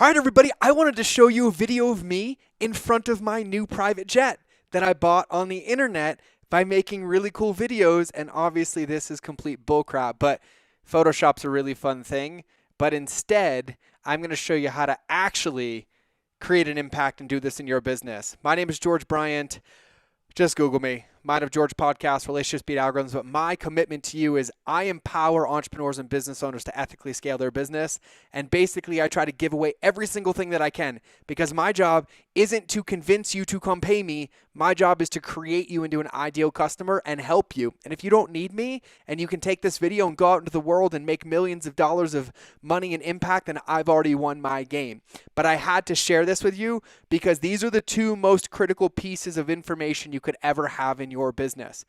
All right, everybody, I wanted to show you a video of me in front of my new private jet that I bought on the internet by making really cool videos. And obviously, this is complete bullcrap, but Photoshop's a really fun thing. But instead, I'm going to show you how to actually create an impact and do this in your business. My name is George Bryant. Just Google me. Mind of George podcast, relationships beat algorithms. But my commitment to you is I empower entrepreneurs and business owners to ethically scale their business. And basically, I try to give away every single thing that I can because my job isn't to convince you to come pay me. My job is to create you into an ideal customer and help you. And if you don't need me and you can take this video and go out into the world and make millions of dollars of money and impact, then I've already won my game. But I had to share this with you because these are the two most critical pieces of information you could ever have in your business.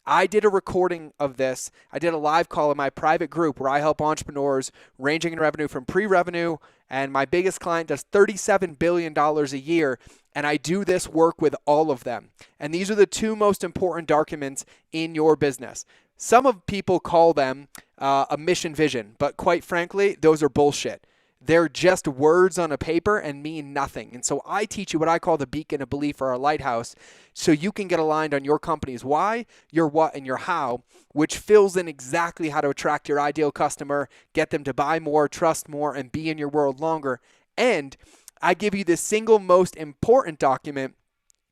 I did a recording of this. I did a live call in my private group where I help entrepreneurs ranging in revenue from pre-revenue, and my biggest client does $37 billion a year, and I do this work with all of them. And these are the two most important documents in your business. Some of people call them a mission vision, but quite frankly, those are bullshit. They're just words on a paper and mean nothing. And so I teach you what I call the beacon of belief or our lighthouse so you can get aligned on your company's why, your what, and your how, which fills in exactly how to attract your ideal customer, get them to buy more, trust more, and be in your world longer. And I give you the single most important document,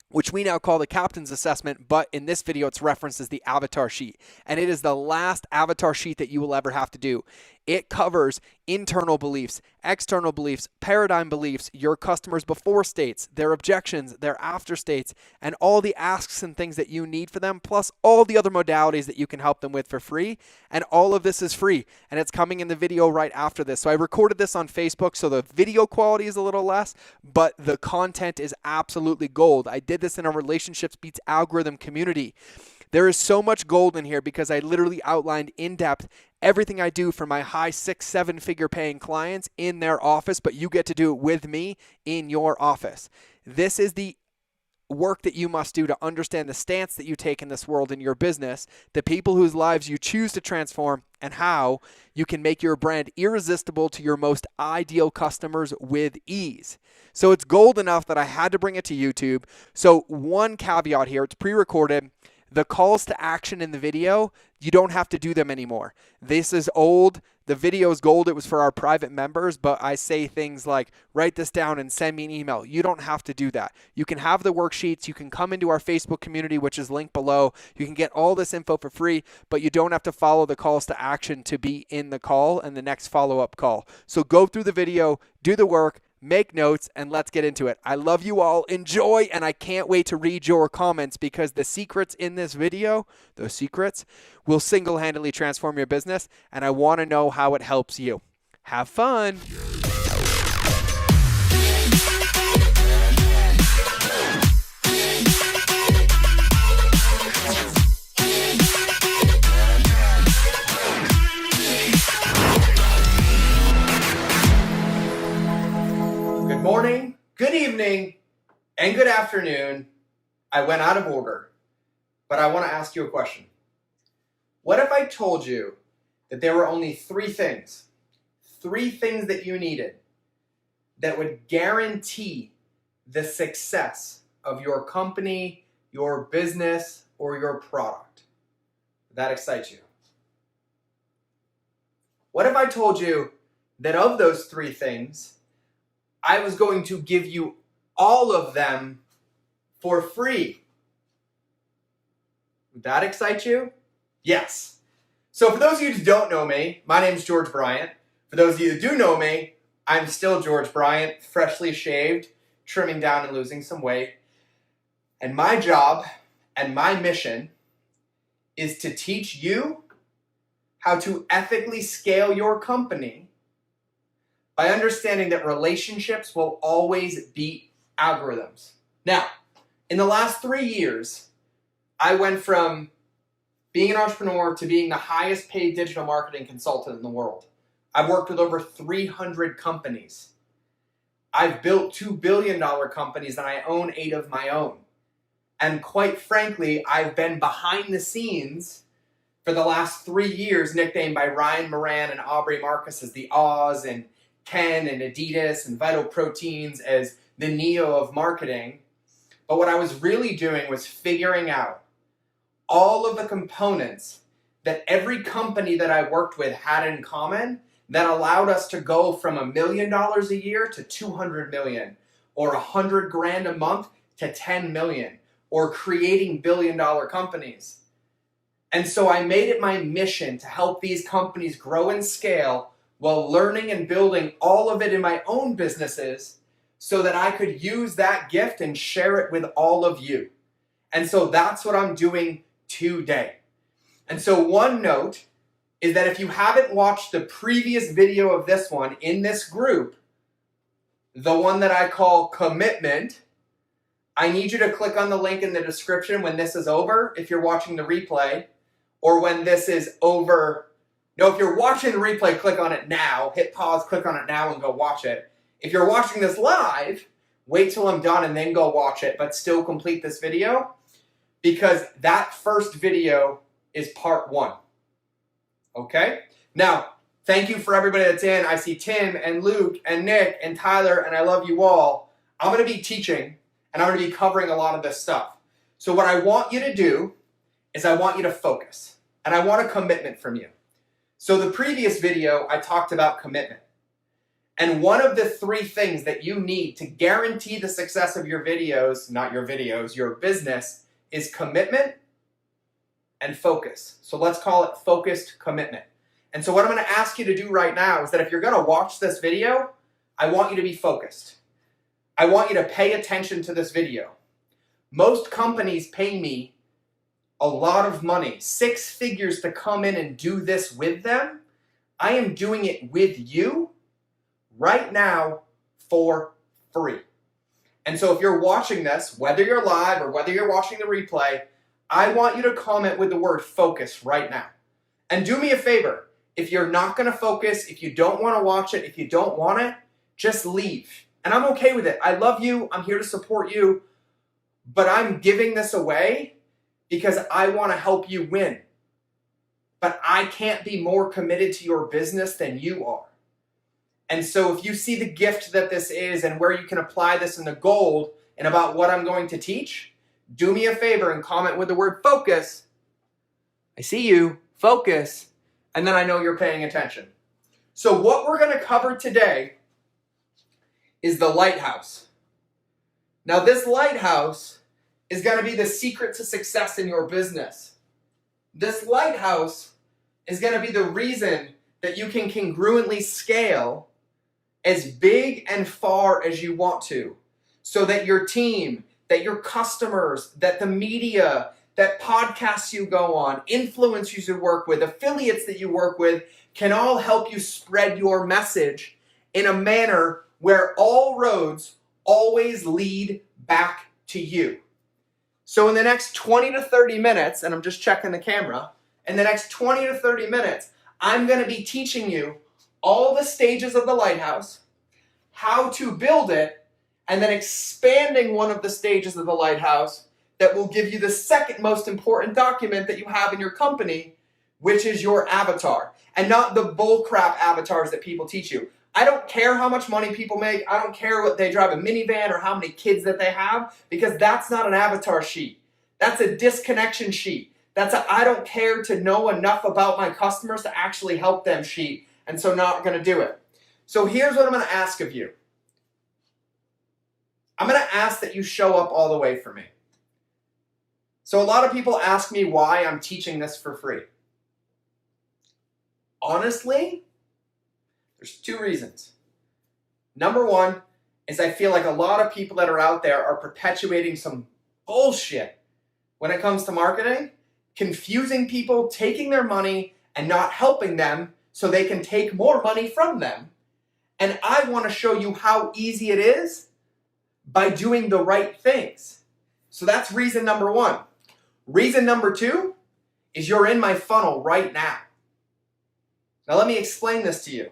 which we now call the captain's assessment, but in this video it's referenced as the avatar sheet. And it is the last avatar sheet that you will ever have to do. It covers internal beliefs, external beliefs, paradigm beliefs, your customers' before states, their objections, their after states, and all the asks and things that you need for them, plus all the other modalities that you can help them with for free. And all of this is free, and it's coming in the video right after this. So I recorded this on Facebook, so the video quality is a little less, but the content is absolutely gold. I did this in our Relationships Beats Algorithm community. There is so much gold in here because I literally outlined in depth everything I do for my high 6-7 figure paying clients in their office, but you get to do it with me in your office. This is the work that you must do to understand the stance that you take in this world in your business, the people whose lives you choose to transform, and how you can make your brand irresistible to your most ideal customers with ease. So it's gold enough that I had to bring it to YouTube. So one caveat here, it's pre-recorded. The calls to action in the video, you don't have to do them anymore. This is old. The video is gold. It was for our private members, but I say things like, write this down and send me an email. You don't have to do that. You can have the worksheets. You can come into our Facebook community, which is linked below. You can get all this info for free, but you don't have to follow the calls to action to be in the call and the next follow-up call. So go through the video, do the work, make notes, and let's get into it. I love you all. Enjoy, and I can't wait to read your comments because the secrets in this video, those secrets, will single-handedly transform your business, and I want to know how it helps you. Have fun. Good morning, good evening, and good afternoon. I went out of order, but I want to ask you a question. What if I told you that there were only three things that you needed that would guarantee the success of your company, your business, or your product? Would that excite you? What if I told you that of those three things, I was going to give you all of them for free? Would that excite you? Yes. So for those of you who don't know me, my name is George Bryant. For those of you who do know me, I'm still George Bryant, freshly shaved, trimming down and losing some weight. And my job and my mission is to teach you how to ethically scale your company by understanding that relationships will always beat algorithms. Now, in the last 3 years, I went from being an entrepreneur to being the highest paid digital marketing consultant in the world. I've worked with over 300 companies. I've built $2 billion companies and I own 8 of my own. And quite frankly, I've been behind the scenes for the last 3 years, nicknamed by Ryan Moran and Aubrey Marcus as the Oz, and Ken and Adidas and Vital Proteins as the Neo of marketing. But what I was really doing was figuring out all of the components that every company that I worked with had in common that allowed us to go from $1 million a year to 200 million, or 100 grand a month to 10 million, or creating billion-dollar companies. And so I made it my mission to help these companies grow and scale while learning and building all of it in my own businesses so that I could use that gift and share it with all of you. And so that's what I'm doing today. And so one note is that if you haven't watched the previous video of this one in this group, the one that I call commitment, I need you to click on the link in the description when this is over, if you're watching the replay, or when this is over. No, if you're watching the replay, click on it now, hit pause, click on it now and go watch it. If you're watching this live, wait till I'm done and then go watch it, but still complete this video, because that first video is part 1. Okay? Now, thank you for everybody that's in. I see Tim and Luke and Nick and Tyler, and I love you all. I'm going to be teaching, and I'm going to be covering a lot of this stuff. So what I want you to do is I want you to focus, and I want a commitment from you. So the previous video, I talked about commitment. And one of the 3 things that you need to guarantee the success of your videos, not your videos, your business, is commitment and focus. So let's call it focused commitment. And so what I'm going to ask you to do right now is that if you're going to watch this video, I want you to be focused. I want you to pay attention to this video. Most companies pay me a lot of money, 6 figures, to come in and do this with them. I am doing it with you right now for free. And so if you're watching this, whether you're live or whether you're watching the replay, I want you to comment with the word focus right now. And do me a favor, if you're not going to focus, if you don't want to watch it, if you don't want it, just leave. And I'm okay with it. I love you. I'm here to support you. But I'm giving this away because I want to help you win. But I can't be more committed to your business than you are. And so if you see the gift that this is and where you can apply this in the gold and about what I'm going to teach, do me a favor and comment with the word focus. I see you, focus, and then I know you're paying attention. So what we're going to cover today is the lighthouse. Now this lighthouse is going to be the secret to success in your business. This lighthouse is going to be the reason that you can congruently scale as big and far as you want to, so that your team, that your customers, that the media, that podcasts you go on, influencers you work with, affiliates that you work with, can all help you spread your message in a manner where all roads always lead back to you. So in the next 20 to 30 minutes, and I'm just checking the camera, in the next 20 to 30 minutes, I'm going to be teaching you all the stages of the lighthouse, how to build it, and then expanding one of the stages of the lighthouse that will give you the second most important document that you have in your company, which is your avatar, and not the bullcrap avatars that people teach you. I don't care how much money people make. I don't care what they drive a minivan or how many kids that they have, because that's not an avatar sheet. That's a disconnection sheet. That's a I don't care to know enough about my customers to actually help them sheet, and so not going to do it. So here's what I'm going to ask of you. I'm going to ask that you show up all the way for me. So a lot of people ask me why I'm teaching this for free. Honestly, there's 2 reasons. Number 1 is I feel like a lot of people that are out there are perpetuating some bullshit when it comes to marketing, confusing people, taking their money and not helping them so they can take more money from them. And I want to show you how easy it is by doing the right things. So that's reason number 1. Reason number 2 is you're in my funnel right now. Now let me explain this to you.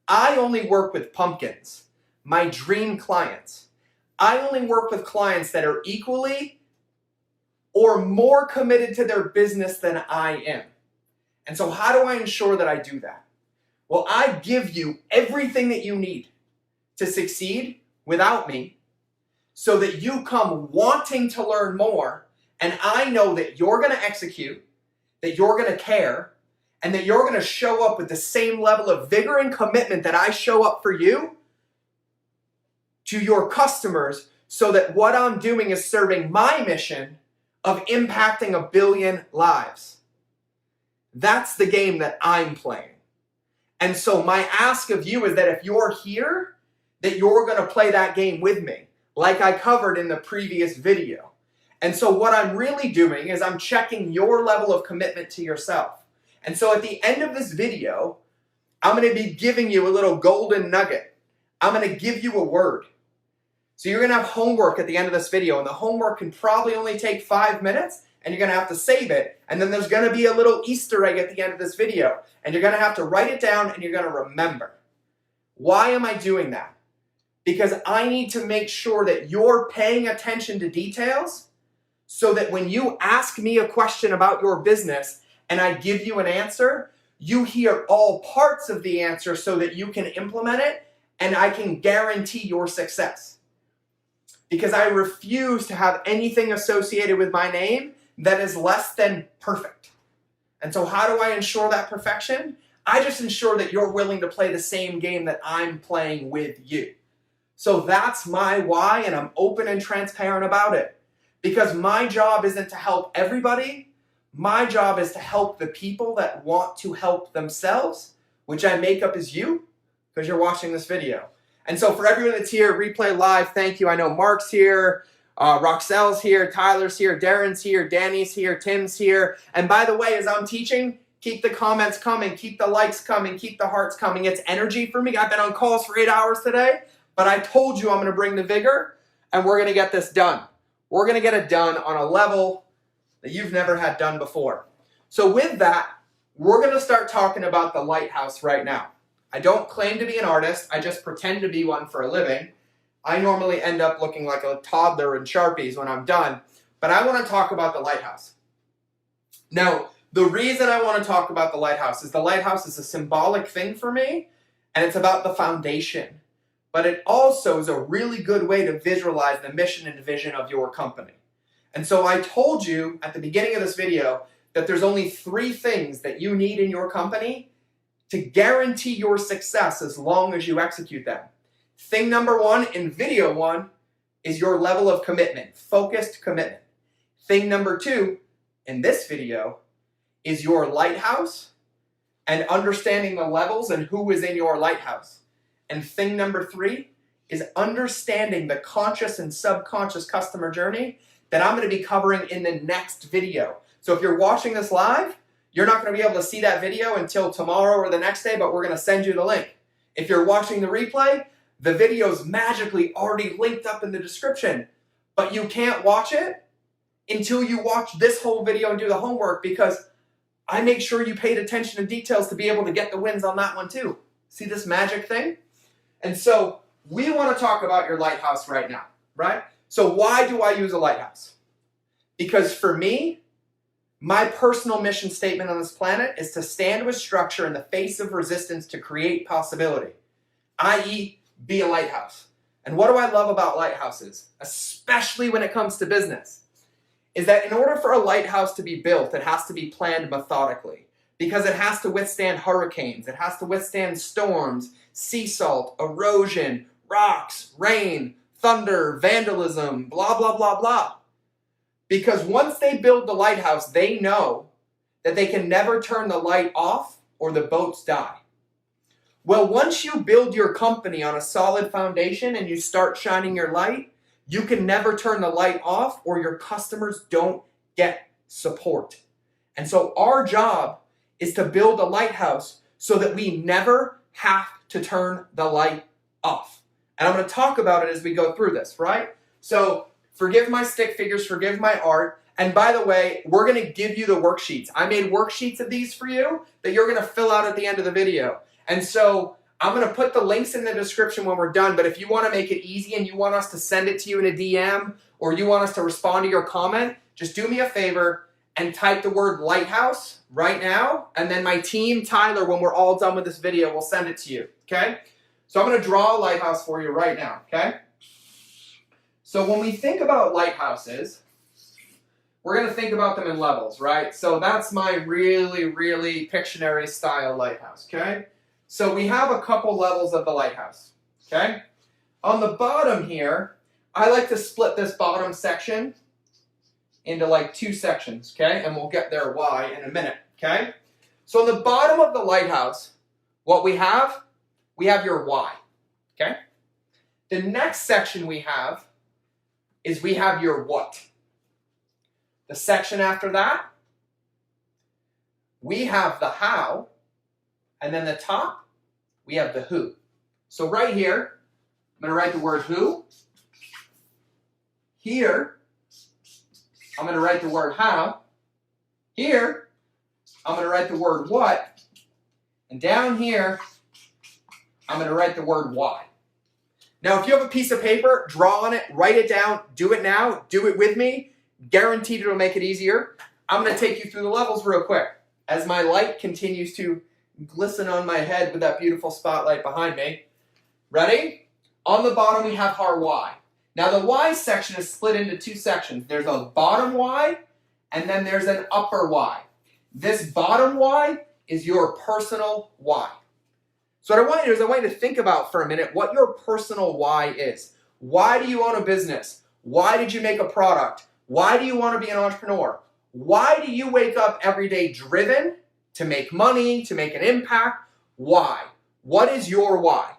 I only work with pumpkins, my dream clients. I only work with clients that are equally or more committed to their business than I am. And so how do I ensure that I do that? Well, I give you everything that you need to succeed without me so that you come wanting to learn more, and I know that you're going to execute, that you're going to care, and that you're going to show up with the same level of vigor and commitment that I show up for you to your customers, so that what I'm doing is serving my mission of impacting 1 billion lives. That's the game that I'm playing. And so my ask of you is that if you're here, that you're going to play that game with me, like I covered in the previous video. And so what I'm really doing is I'm checking your level of commitment to yourself. And so at the end of this video, I'm going to be giving you a little golden nugget. I'm going to give you a word. So you're going to have homework at the end of this video, and the homework can probably only take 5 minutes, and you're going to have to save it. And then there's going to be a little Easter egg at the end of this video, and you're going to have to write it down, and you're going to remember. Why am I doing that? Because I need to make sure that you're paying attention to details, so that when you ask me a question about your business and I give you an answer, you hear all parts of the answer so that you can implement it, and I can guarantee your success. Because I refuse to have anything associated with my name that is less than perfect. And so how do I ensure that perfection? I just ensure that you're willing to play the same game that I'm playing with you. So that's my why, and I'm open and transparent about it. Because my job isn't to help everybody. My job is to help the people that want to help themselves, which I make up as you, because you're watching this video. And so for everyone that's here, replay live, thank you. I know Mark's here, Roxelle's here, Tyler's here, Darren's here, Danny's here, Tim's here. And by the way, as I'm teaching, keep the comments coming, keep the likes coming, keep the hearts coming. It's energy for me. I've been on calls for 8 hours today, but I told you I'm going to bring the vigor, and we're going to get this done. We're going to get it done on a level that you've never had done before. So with that, we're going to start talking about the Lighthouse right now. I don't claim to be an artist. I just pretend to be one for a living. I normally end up looking like a toddler in Sharpies when I'm done, but I want to talk about the Lighthouse. Now, the reason I want to talk about the Lighthouse is a symbolic thing for me, and it's about the foundation. But it also is a really good way to visualize the mission and vision of your company. And so I told you at the beginning of this video that there's only 3 things that you need in your company to guarantee your success as long as you execute them. Thing number 1 in video 1 is your level of commitment, focused commitment. Thing number 2 in this video is your lighthouse and understanding the levels and who is in your lighthouse. And thing number 3 is understanding the conscious and subconscious customer journey that I'm going to be covering in the next video. So if you're watching this live, you're not going to be able to see that video until tomorrow or the next day, but we're going to send you the link. If you're watching the replay, the video's magically already linked up in the description, but you can't watch it until you watch this whole video and do the homework, because I make sure you paid attention to details to be able to get the wins on that one too. See this magic thing? And so we want to talk about your lighthouse right now, right? So why do I use a lighthouse? Because for me, my personal mission statement on this planet is to stand with structure in the face of resistance to create possibility, i.e. be a lighthouse. And what do I love about lighthouses, especially when it comes to business, is that in order for a lighthouse to be built, it has to be planned methodically, because it has to withstand hurricanes, it has to withstand storms, sea salt, erosion, rocks, rain, thunder, vandalism, blah, blah, blah, blah. Because once they build the lighthouse, they know that they can never turn the light off or the boats die. Well, once you build your company on a solid foundation and you start shining your light, you can never turn the light off or your customers don't get support. And so our job is to build a lighthouse so that we never have to turn the light off. And I'm going to talk about it as we go through this, right? So forgive my stick figures, forgive my art. And by the way, we're going to give you the worksheets. I made worksheets of these for you that you're going to fill out at the end of the video. And so I'm going to put the links in the description when we're done. But if you want to make it easy and you want us to send it to you in a DM, or you want us to respond to your comment, just do me a favor and type the word Lighthouse right now, and then my team, Tyler, when we're all done with this video, will send it to you, okay? So I'm going to draw a lighthouse for you right now, okay? So when we think about lighthouses, we're going to think about them in levels, right? So that's my really, really Pictionary style lighthouse, okay? So we have a couple levels of the lighthouse, okay? On the bottom here, I like to split this bottom section into like 2 sections, okay? And we'll get there why in a minute, okay? So on the bottom of the lighthouse, what we have your why, okay? The next section we have is we have your what. The section after that, we have the how, and then the top, we have the who. So right here, I'm going to write the word who. Here, I'm going to write the word how. Here, I'm going to write the word what. And down here, I'm going to write the word why. Now, if you have a piece of paper, draw on it, write it down, do it now, do it with me. Guaranteed it'll make it easier. I'm going to take you through the levels real quick as my light continues to glisten on my head with that beautiful spotlight behind me. Ready? On the bottom, we have our why. Now, the why section is split into 2 sections. There's a bottom why, and then there's an upper why. This bottom why is your personal why. So what I want you to do is I want you to think about for a minute what your personal why is. Why do you own a business? Why did you make a product? Why do you want to be an entrepreneur? Why do you wake up every day driven to make money, to make an impact? Why? What is your why?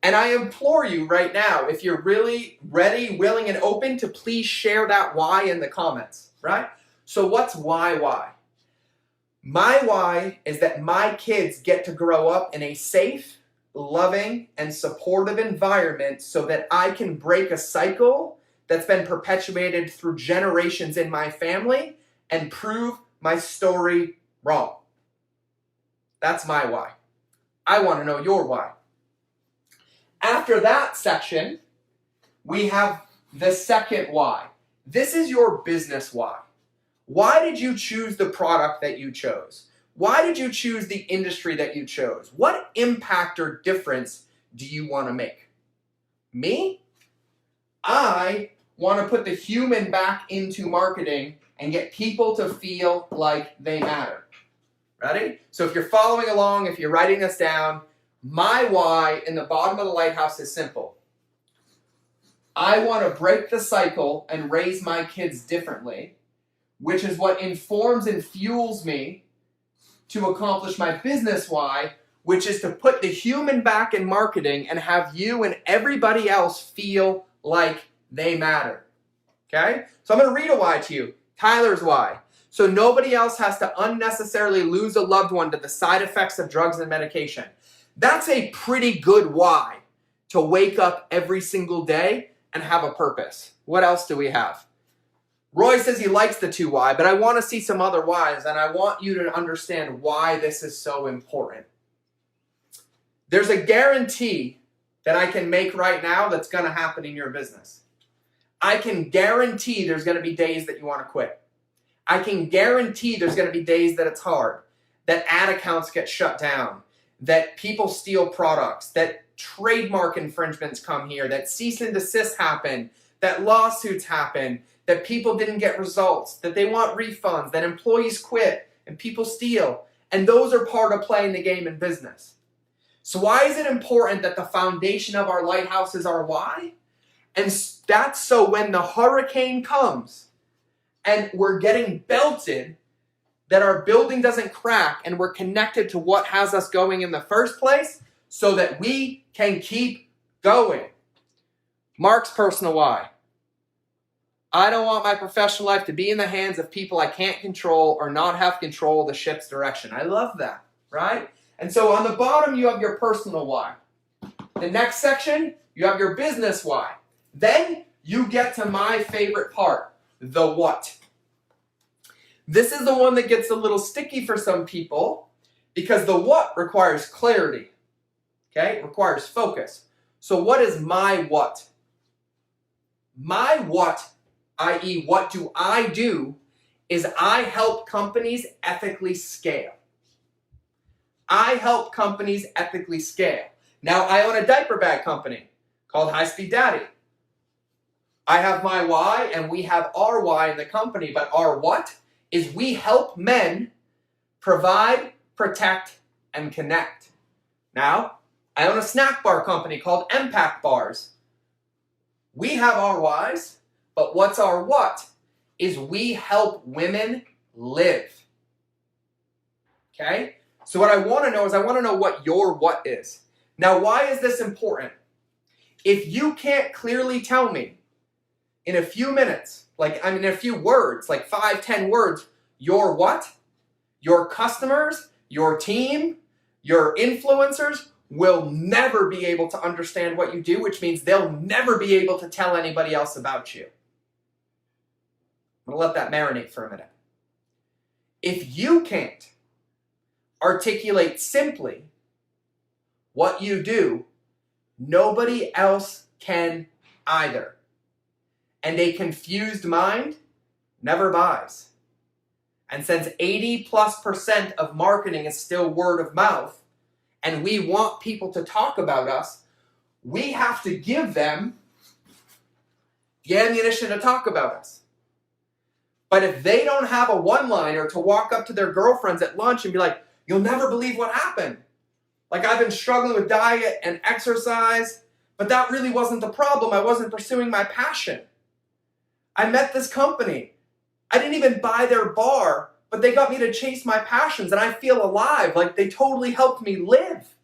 And I implore you right now, if you're really ready, willing, and open, to please share that why in the comments, right? So what's why? My why is that my kids get to grow up in a safe, loving, and supportive environment so that I can break a cycle that's been perpetuated through generations in my family and prove my story wrong. That's my why. I want to know your why. After that section, we have the second why. This is your business why. Why did you choose the product that you chose? Why did you choose the industry that you chose? What impact or difference do you want to make? Me? I want to put the human back into marketing and get people to feel like they matter. Ready? So if you're following along, if you're writing this down, my why in the bottom of the lighthouse is simple. I want to break the cycle and raise my kids differently, which is what informs and fuels me to accomplish my business why, which is to put the human back in marketing and have you and everybody else feel like they matter. Okay? So I'm going to read a why to you. Tyler's why. So nobody else has to unnecessarily lose a loved one to the side effects of drugs and medication. That's a pretty good why to wake up every single day and have a purpose. What else do we have? Roy says he likes the 2 why, but I want to see some other whys, and I want you to understand why this is so important. There's a guarantee that I can make right now that's going to happen in your business. I can guarantee there's going to be days that you want to quit. I can guarantee there's going to be days that it's hard, that ad accounts get shut down, that people steal products, that trademark infringements come here, that cease and desist happen, that lawsuits happen, that people didn't get results, that they want refunds, that employees quit and people steal. And those are part of playing the game in business. So why is it important that the foundation of our lighthouse is our why? And that's so when the hurricane comes and we're getting belted, that our building doesn't crack and we're connected to what has us going in the first place so that we can keep going. Mark's personal why. I don't want my professional life to be in the hands of people I can't control or not have control of the ship's direction. I love that, right? And so on the bottom, you have your personal why. The next section, you have your business why. Then you get to my favorite part, the what. This is the one that gets a little sticky for some people because the what requires clarity, okay? It requires focus. So what is my what? My what, i.e. what do I do, is I help companies ethically scale. I help companies ethically scale. Now, I own a diaper bag company called High Speed Daddy. I have my why, and we have our why in the company, but our what is we help men provide, protect, and connect. Now, I own a snack bar company called Impact Bars. We have our whys, but what's our what is we help women live. Okay? So what I want to know is I want to know what your what is. Now, why is this important? If you can't clearly tell me in a few minutes, in a few words, like 5, 10 words, your what, your customers, your team, your influencers will never be able to understand what you do, which means they'll never be able to tell anybody else about you. I'm going to let that marinate for a minute. If you can't articulate simply what you do, nobody else can either. And a confused mind never buys. And since 80+% of marketing is still word of mouth, and we want people to talk about us, we have to give them the ammunition to talk about us. But if they don't have a one-liner to walk up to their girlfriends at lunch and be like, you'll never believe what happened. Like, I've been struggling with diet and exercise, but that really wasn't the problem. I wasn't pursuing my passion. I met this company. I didn't even buy their bar, but they got me to chase my passions, and I feel alive. Like, they totally helped me live.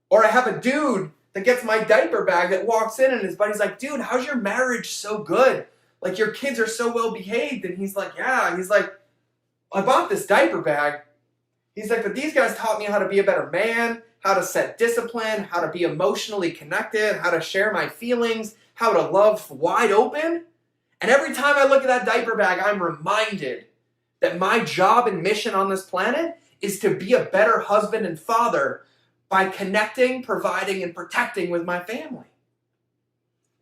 Or I have a dude that gets my diaper bag that walks in, and his buddy's like, dude, how's your marriage so good? Like, your kids are so well behaved. And he's like, yeah. He's like, I bought this diaper bag. He's like, but these guys taught me how to be a better man, how to set discipline, how to be emotionally connected, how to share my feelings, how to love wide open. And every time I look at that diaper bag, I'm reminded that my job and mission on this planet is to be a better husband and father by connecting, providing, and protecting with my family.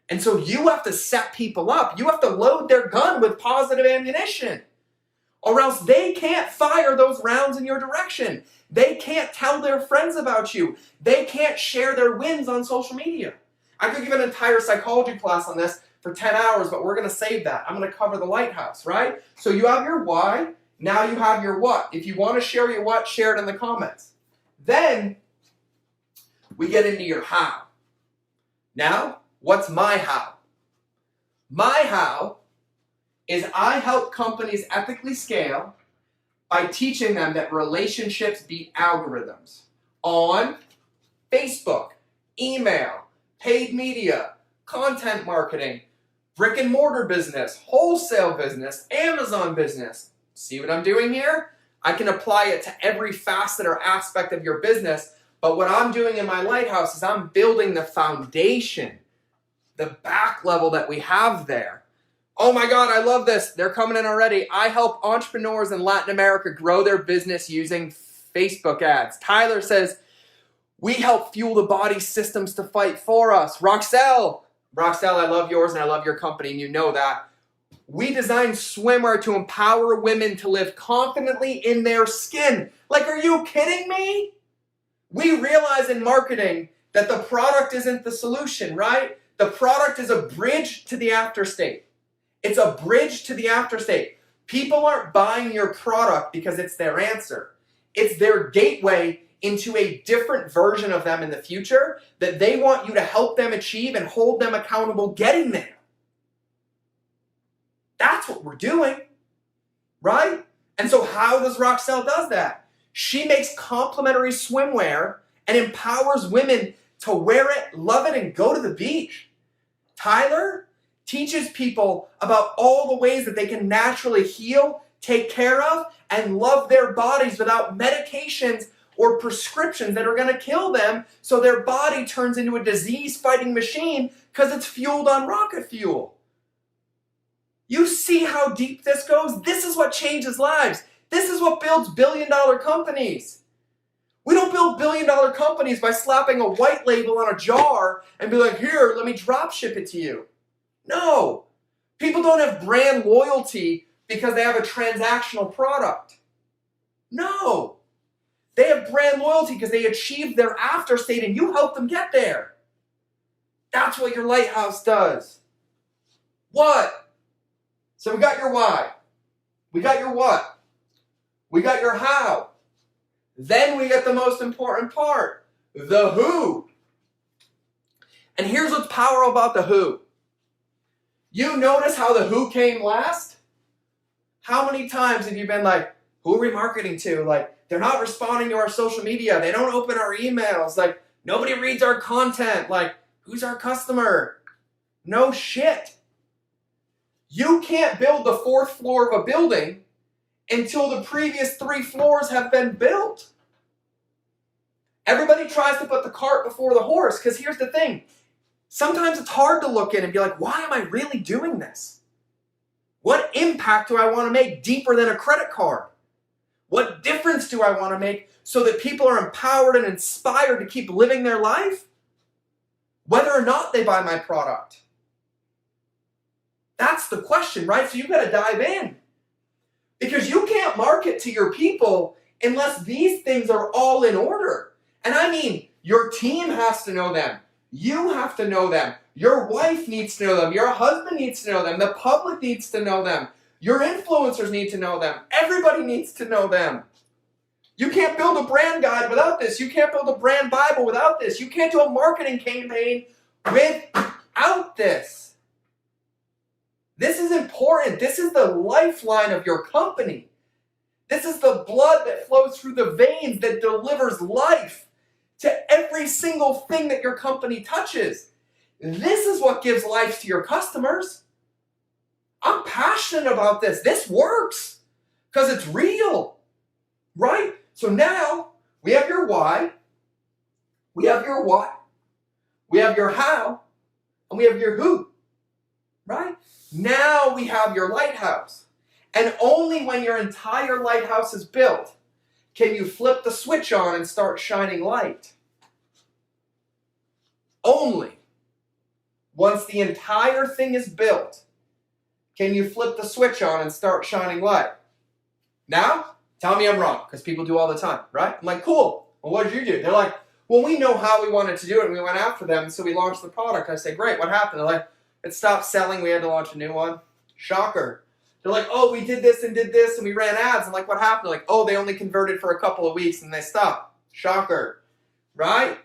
And so you have to set people up. You have to load their gun with positive ammunition, or else they can't fire those rounds in your direction. They can't tell their friends about you. They can't share their wins on social media. I could give an entire psychology class on this for 10 hours, but we're going to save that. I'm going to cover the Lighthouse, right? So you have your why. Now you have your what. If you want to share your what, share it in the comments. Then we get into your how. Now, what's my how? My how is I help companies ethically scale by teaching them that relationships beat algorithms on Facebook, email, paid media, content marketing, brick and mortar business, wholesale business, Amazon business. See what I'm doing here? I can apply it to every facet or aspect of your business, but what I'm doing in my Lighthouse is I'm building the foundation, the back level that we have there. Oh my God, I love this. They're coming in already. I help entrepreneurs in Latin America grow their business using Facebook ads. Tyler says, we help fuel the body's systems to fight for us. Roxelle, I love yours and I love your company, and you know that. We design swimwear to empower women to live confidently in their skin. Like, are you kidding me? We realize in marketing that the product isn't the solution, right? The product is a bridge to the after state. It's a bridge to the after state. People aren't buying your product because it's their answer. It's their gateway into a different version of them in the future that they want you to help them achieve and hold them accountable getting there. That's what we're doing, right? And so how does Roxelle does that? She makes complimentary swimwear and empowers women to wear it, love it, and go to the beach. Tyler teaches people about all the ways that they can naturally heal, take care of, and love their bodies without medications or prescriptions that are going to kill them, so their body turns into a disease-fighting machine because it's fueled on rocket fuel. You see how deep this goes? This is what changes lives. This is what builds billion-dollar companies. We don't build billion-dollar companies by slapping a white label on a jar and be like, here, let me drop ship it to you. No. People don't have brand loyalty because they have a transactional product. No. They have brand loyalty because they achieved their after state and you helped them get there. That's what your lighthouse does. What? So we got your why. We got your what. We got your how. Then we get the most important part, the who. And here's what's powerful about the who. You notice how the who came last? How many times have you been like, who are we marketing to? Like, they're not responding to our social media. They don't open our emails. Like, nobody reads our content. Like, who's our customer? No shit. You can't build the 4th floor of a building until the previous 3 floors have been built. Everybody tries to put the cart before the horse because here's the thing. Sometimes it's hard to look in and be like, why am I really doing this? What impact do I want to make deeper than a credit card? What difference do I want to make so that people are empowered and inspired to keep living their life? Whether or not they buy my product. That's the question, right? So you've got to dive in. Because you can't market to your people unless these things are all in order. And I mean, your team has to know them. You have to know them. Your wife needs to know them. Your husband needs to know them. The public needs to know them. Your influencers need to know them. Everybody needs to know them. You can't build a brand guide without this. You can't build a brand Bible without this. You can't do a marketing campaign without this. This is important. This is the lifeline of your company. This is the blood that flows through the veins that delivers life to every single thing that your company touches. This is what gives life to your customers. I'm passionate about this. This works because it's real, right? So now we have your why, we have your what, we have your how, and we have your who, right? Now we have your lighthouse. And only when your entire lighthouse is built can you flip the switch on and start shining light. Only once the entire thing is built can you flip the switch on and start shining light. Now, tell me I'm wrong, because people do all the time, right? I'm like, cool. Well, what did you do? They're like, well, we know how we wanted to do it, and we went after them, so we launched the product. I say, great, what happened? They're like, it stopped selling, we had to launch a new one. Shocker. They're like, oh, we did this, and we ran ads. I'm like, what happened? They're like, oh, they only converted for a couple of weeks, and they stopped. Shocker. Right?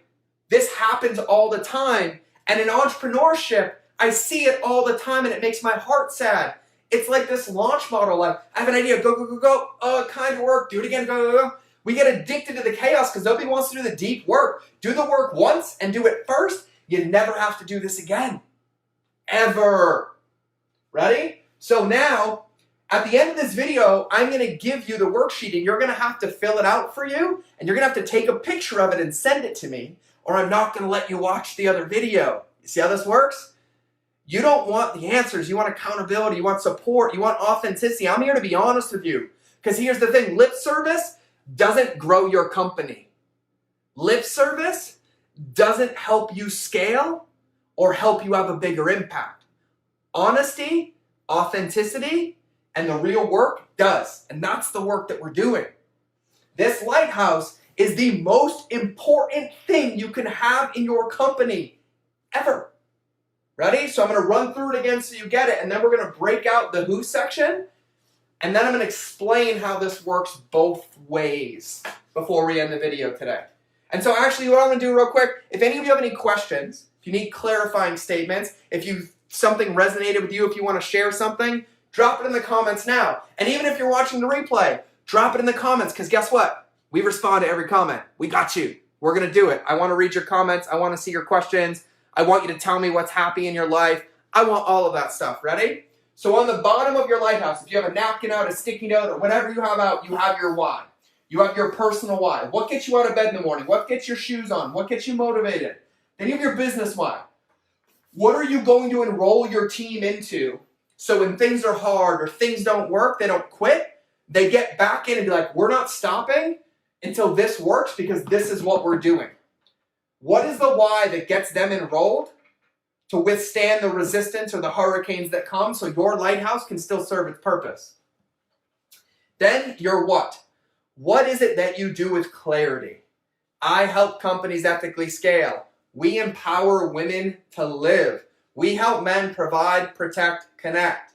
This happens all the time. And in entrepreneurship, I see it all the time, and it makes my heart sad. It's like this launch model, like, I have an idea, go, go, go, go. Oh, it kind of worked. Do it again, go, go, go. We get addicted to the chaos because nobody wants to do the deep work. Do the work once and do it first. You never have to do this again. Ever. Ready? So now, at the end of this video, I'm going to give you the worksheet, and you're going to have to fill it out for you, and you're going to have to take a picture of it and send it to me, or I'm not going to let you watch the other video. You see how this works? You don't want the answers. You want accountability. You want support. You want authenticity. I'm here to be honest with you. Because here's the thing. Lip service doesn't grow your company. Lip service doesn't help you scale or help you have a bigger impact. Honesty, authenticity, and the real work does. And that's the work that we're doing. This lighthouse is the most important thing you can have in your company ever. Ready? So I'm going to run through it again so you get it, and then we're going to break out the who section, and then I'm going to explain how this works both ways before we end the video today. And so actually what I'm going to do real quick, if any of you have any questions, if you need clarifying statements, if something resonated with you, if you want to share something, drop it in the comments now. And even if you're watching the replay, drop it in the comments, because guess what? We respond to every comment. We got you. We're going to do it. I want to read your comments. I want to see your questions. I want you to tell me what's happy in your life. I want all of that stuff. Ready? So on the bottom of your lighthouse, if you have a napkin out, a sticky note, or whatever you have out, you have your why. You have your personal why. What gets you out of bed in the morning? What gets your shoes on? What gets you motivated? Then you have your business why. What are you going to enroll your team into so when things are hard or things don't work, they don't quit? They get back in and be like, we're not stopping until this works because this is what we're doing. What is the why that gets them enrolled to withstand the resistance or the hurricanes that come so your lighthouse can still serve its purpose? Then your what. What is it that you do with clarity? I help companies ethically scale. We empower women to live. We help men provide, protect, connect.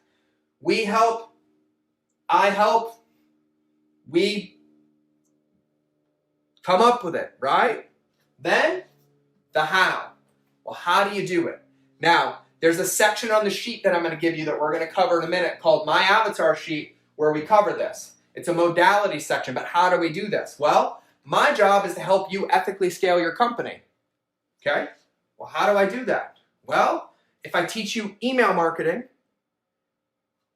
We help, I help, we come up with it, right? Then the how. Well, how do you do it? Now, there's a section on the sheet that I'm going to give you that we're going to cover in a minute called My Avatar Sheet where we cover this. It's a modality section, but how do we do this? Well, my job is to help you ethically scale your company. Okay? Well, how do I do that? Well, if I teach you email marketing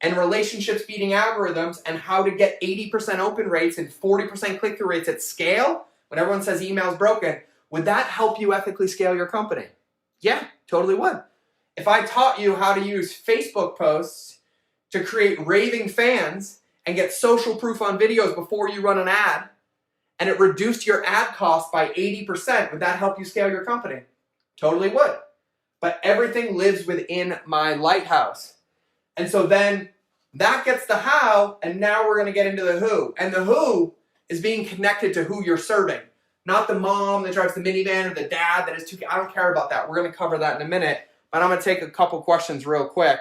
and relationships beating algorithms and how to get 80% open rates and 40% click-through rates at scale, when everyone says email's broken, would that help you ethically scale your company? Yeah, totally would. If I taught you how to use Facebook posts to create raving fans and get social proof on videos before you run an ad, and it reduced your ad cost by 80%, would that help you scale your company? Totally would. But everything lives within my Lighthouse. And so then that gets the how, and now we're going to get into the who. And the who is being connected to who you're serving. Not the mom that drives the minivan or the dad that is too... I don't care about that. We're going to cover that in a minute. But I'm going to take a couple questions real quick.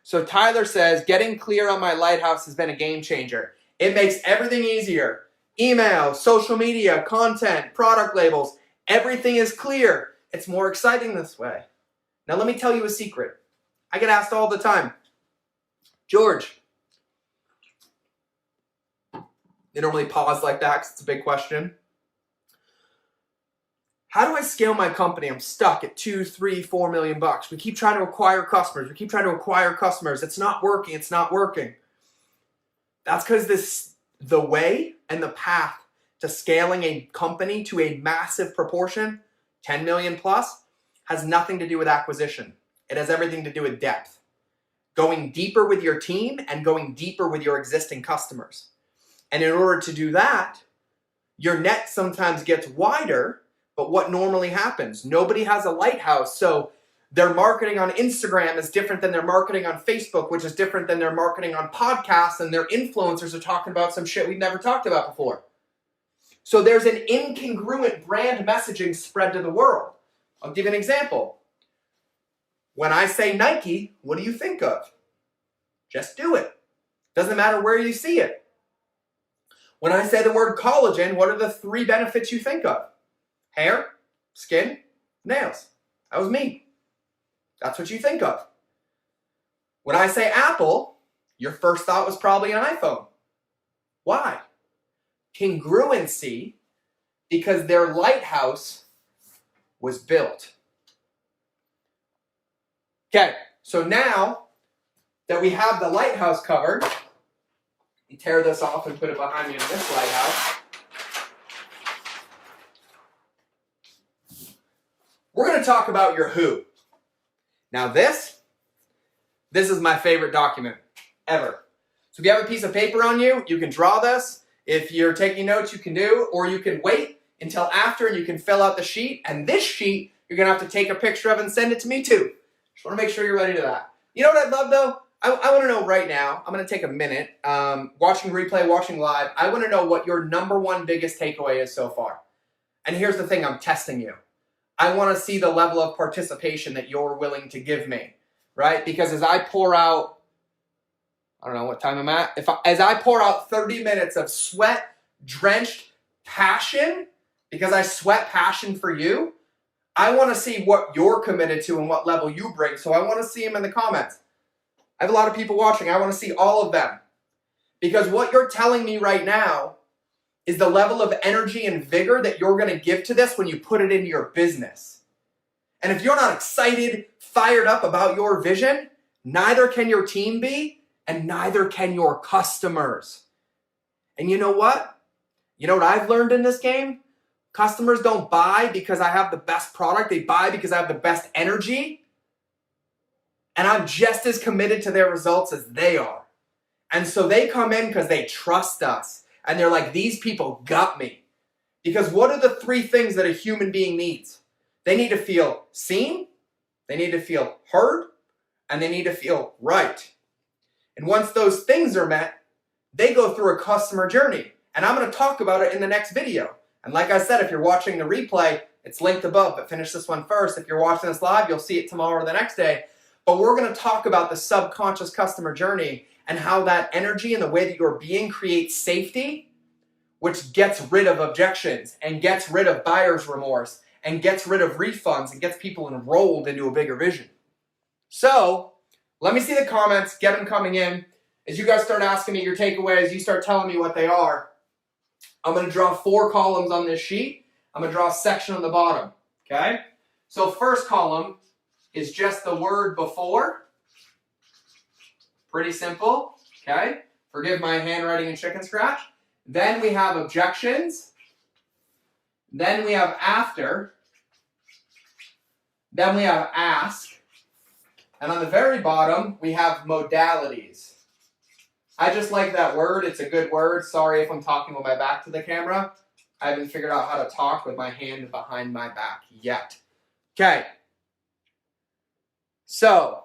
So Tyler says, getting clear on my Lighthouse has been a game changer. It makes everything easier. Email, social media, content, product labels, everything is clear. It's more exciting this way. Now let me tell you a secret. I get asked all the time, George, they don't really pause like that because it's a big question. How do I scale my company? I'm stuck at 2, 3, 4 million bucks. We keep trying to acquire customers. It's not working. It's not working. That's because the way and the path to scaling a company to a massive proportion, 10 million plus, has nothing to do with acquisition. It has everything to do with depth. Going deeper with your team and going deeper with your existing customers. And in order to do that, your net sometimes gets wider, but what normally happens? Nobody has a lighthouse, so their marketing on Instagram is different than their marketing on Facebook, which is different than their marketing on podcasts, and their influencers are talking about some shit we've never talked about before. So there's an incongruent brand messaging spread to the world. I'll give you an example. When I say Nike, what do you think of? Just do it. Doesn't matter where you see it. When I say the word collagen, what are the 3 benefits you think of? Hair, skin, nails. That was me. That's what you think of. When I say Apple, your first thought was probably an iPhone. Why? Congruency, because their lighthouse was built. Okay, so now that we have the lighthouse covered, you tear this off and put it behind me in this lighthouse. We're going to talk about your who. Now this is my favorite document ever. So if you have a piece of paper on you, you can draw this. If you're taking notes, you can do, or you can wait until after and you can fill out the sheet. And this sheet, you're going to have to take a picture of and send it to me too. Just want to make sure you're ready to that. You know what I'd love though? I want to know right now, I'm going to take a minute, watching replay, watching live, I want to know what your number one biggest takeaway is so far. And here's the thing, I'm testing you. I want to see the level of participation that you're willing to give me, right? Because as I pour out, I don't know what time I'm at, as I pour out 30 minutes of sweat-drenched passion, because I sweat passion for you, I want to see what you're committed to and what level you bring. So I want to see them in the comments. I have a lot of people watching. I want to see all of them. Because what you're telling me right now is the level of energy and vigor that you're going to give to this when you put it into your business. And if you're not excited, fired up about your vision, neither can your team be, and neither can your customers. And you know what? You know what I've learned in this game? Customers don't buy because I have the best product. They buy because I have the best energy. And I'm just as committed to their results as they are. And so they come in because they trust us. And they're like, these people got me. Because what are the 3 things that a human being needs? They need to feel seen, they need to feel heard, and they need to feel right. And once those things are met, they go through a customer journey. And I'm going to talk about it in the next video. And like I said, if you're watching the replay, it's linked above, but finish this one first. If you're watching this live, you'll see it tomorrow or the next day. But we're going to talk about the subconscious customer journey and how that energy and the way that you're being creates safety, which gets rid of objections and gets rid of buyer's remorse and gets rid of refunds and gets people enrolled into a bigger vision. So let me see the comments, get them coming in. As you guys start asking me your takeaways, you start telling me what they are. I'm going to draw 4 columns on this sheet. I'm going to draw a section on the bottom, okay? So first column is just the word before. Pretty simple, okay? Forgive my handwriting and chicken scratch. Then we have objections. Then we have after. Then we have ask. And on the very bottom, we have modalities. I just like that word. It's a good word. Sorry if I'm talking with my back to the camera. I haven't figured out how to talk with my hand behind my back yet. Okay. So,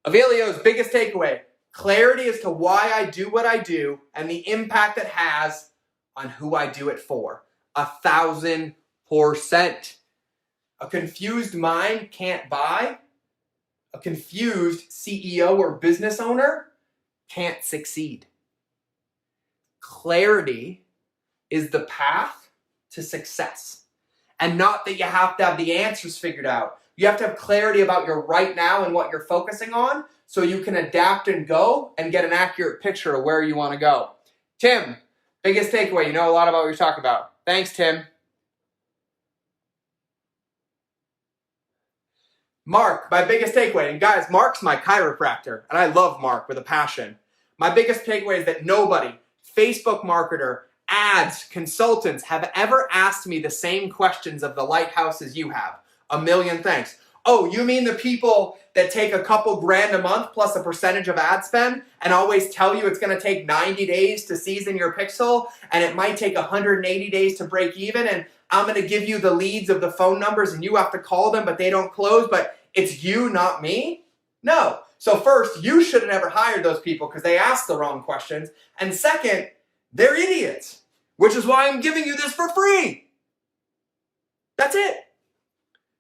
Avelio's biggest takeaway, clarity as to why I do what I do and the impact it has on who I do it for. 1,000%. A confused mind can't buy. A confused CEO or business owner can't succeed. Clarity is the path to success. And not that you have to have the answers figured out. You have to have clarity about your right now and what you're focusing on so you can adapt and go and get an accurate picture of where you want to go. Tim, biggest takeaway. You know a lot about what you're talking about. Thanks, Tim. Mark, my biggest takeaway. And guys, Mark's my chiropractor. And I love Mark with a passion. My biggest takeaway is that nobody, Facebook marketer, ads, consultants have ever asked me the same questions of the Lighthouse as you have. A million thanks. Oh, you mean the people that take a couple grand a month plus a percentage of ad spend and always tell you it's going to take 90 days to season your pixel and it might take 180 days to break even and I'm going to give you the leads of the phone numbers and you have to call them but they don't close, but it's you, not me? No. So first, you should have never hired those people because they asked the wrong questions. And second, they're idiots, which is why I'm giving you this for free. That's it.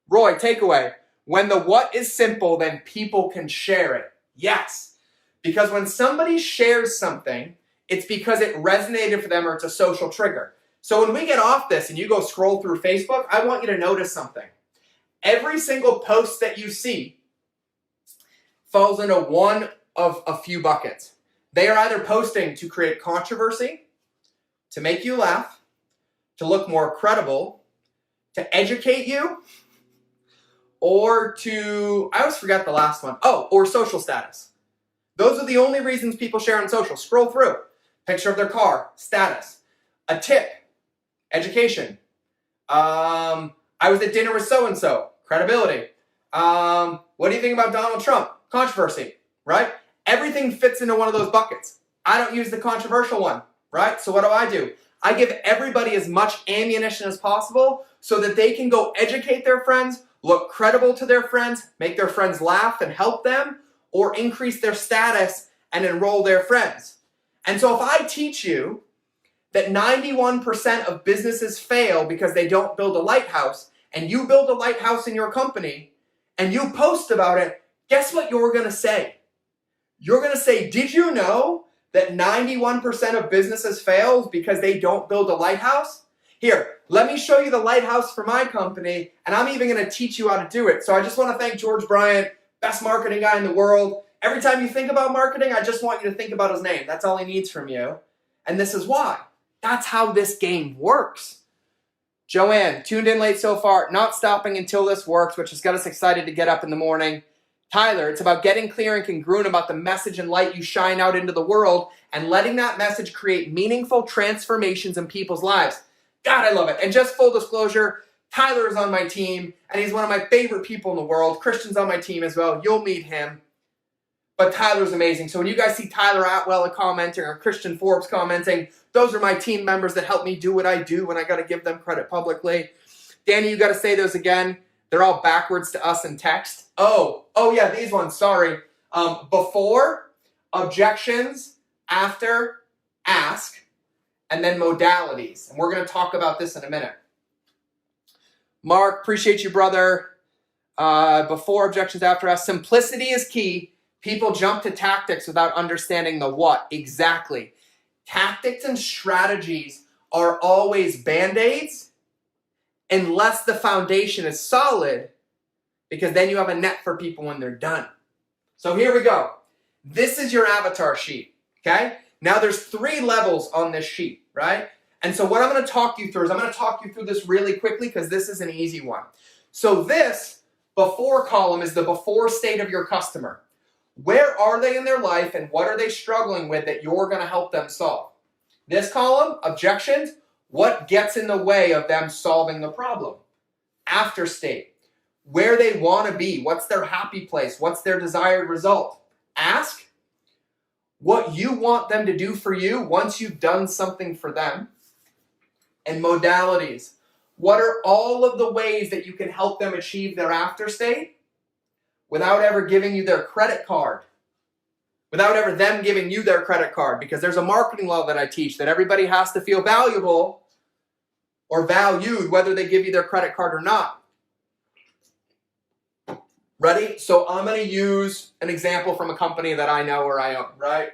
Roy, takeaway. When the what is simple, then people can share it. Yes. Because when somebody shares something, it's because it resonated for them or it's a social trigger. So when we get off this and you go scroll through Facebook, I want you to notice something. Every single post that you see falls into one of a few buckets. They are either posting to create controversy, to make you laugh, to look more credible, to educate you, or to, I always forget the last one. Oh, or social status. Those are the only reasons people share on social. Scroll through. Picture of their car, status. A tip, education. I was at dinner with so-and-so, credibility. What do you think about Donald Trump? Controversy, right? Everything fits into one of those buckets. I don't use the controversial one, right? So what do? I give everybody as much ammunition as possible so that they can go educate their friends, look credible to their friends, make their friends laugh and help them, or increase their status and enroll their friends. And so if I teach you that 91% of businesses fail because they don't build a lighthouse, and you build a lighthouse in your company, and you post about it, guess what you're going to say? You're going to say, did you know that 91% of businesses fail because they don't build a lighthouse? Here, let me show you the lighthouse for my company, and I'm even going to teach you how to do it. So I just want to thank George Bryant, best marketing guy in the world. Every time you think about marketing, I just want you to think about his name. That's all he needs from you. And this is why. That's how this game works. Joanne, tuned in late so far, not stopping until this works, which has got us excited to get up in the morning. Tyler, it's about getting clear and congruent about the message and light you shine out into the world and letting that message create meaningful transformations in people's lives. God, I love it. And just full disclosure, Tyler is on my team, and he's one of my favorite people in the world. Christian's on my team as well. You'll meet him. But Tyler's amazing. So when you guys see Tyler Atwell commenting or Christian Forbes commenting, those are my team members that help me do what I do, and I got to give them credit publicly. Danny, you got to say those again. They're all backwards to us in text. Oh yeah, these ones, sorry. Before, objections, after, ask, and then modalities. And we're going to talk about this in a minute. Mark, appreciate you, brother. Before, objections, after, ask. Simplicity is key. People jump to tactics without understanding the what. Exactly. Tactics and strategies are always band-aids unless the foundation is solid, because then you have a net for people when they're done. So here we go. This is your avatar sheet, okay? Now there's 3 levels on this sheet, right? And so what I'm going to talk you through is I'm going to talk you through this really quickly because this is an easy one. So this before column is the before state of your customer. Where are they in their life and what are they struggling with that you're going to help them solve? This column, objections, what gets in the way of them solving the problem? After state, where they want to be, what's their happy place, what's their desired result? Ask, what you want them to do for you once you've done something for them. And modalities, what are all of the ways that you can help them achieve their after state without ever giving you their credit card, without ever them giving you their credit card, because there's a marketing law that I teach that everybody has to feel valuable or valued whether they give you their credit card or not. Ready? So I'm going to use an example from a company that I know or I own, right?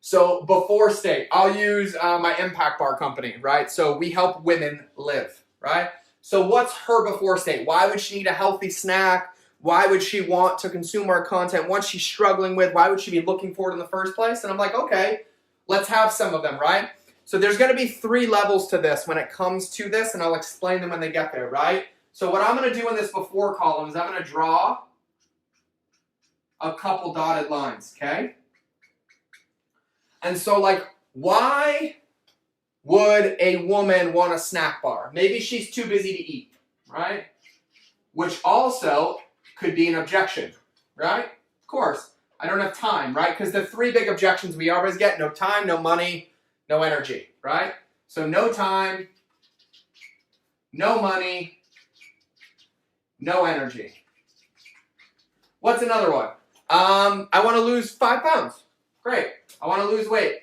So before state, I'll use my Impact Bar company, right? So we help women live, right? So what's her before state? Why would she need a healthy snack? Why would she want to consume our content? What's she struggling with? Why would she be looking for it in the first place? And I'm like, okay, let's have some of them, right? So there's going to be 3 levels to this when it comes to this, and I'll explain them when they get there, right? So what I'm going to do in this before column is I'm going to draw a couple dotted lines, okay? And so, like, why would a woman want a snack bar? Maybe she's too busy to eat, right? Which also could be an objection, right? Of course, I don't have time, right? Because the 3 big objections we always get: no time, no money, no energy, right? So no time, no money, no energy. What's another one? I want to lose 5 pounds. Great. I want to lose weight.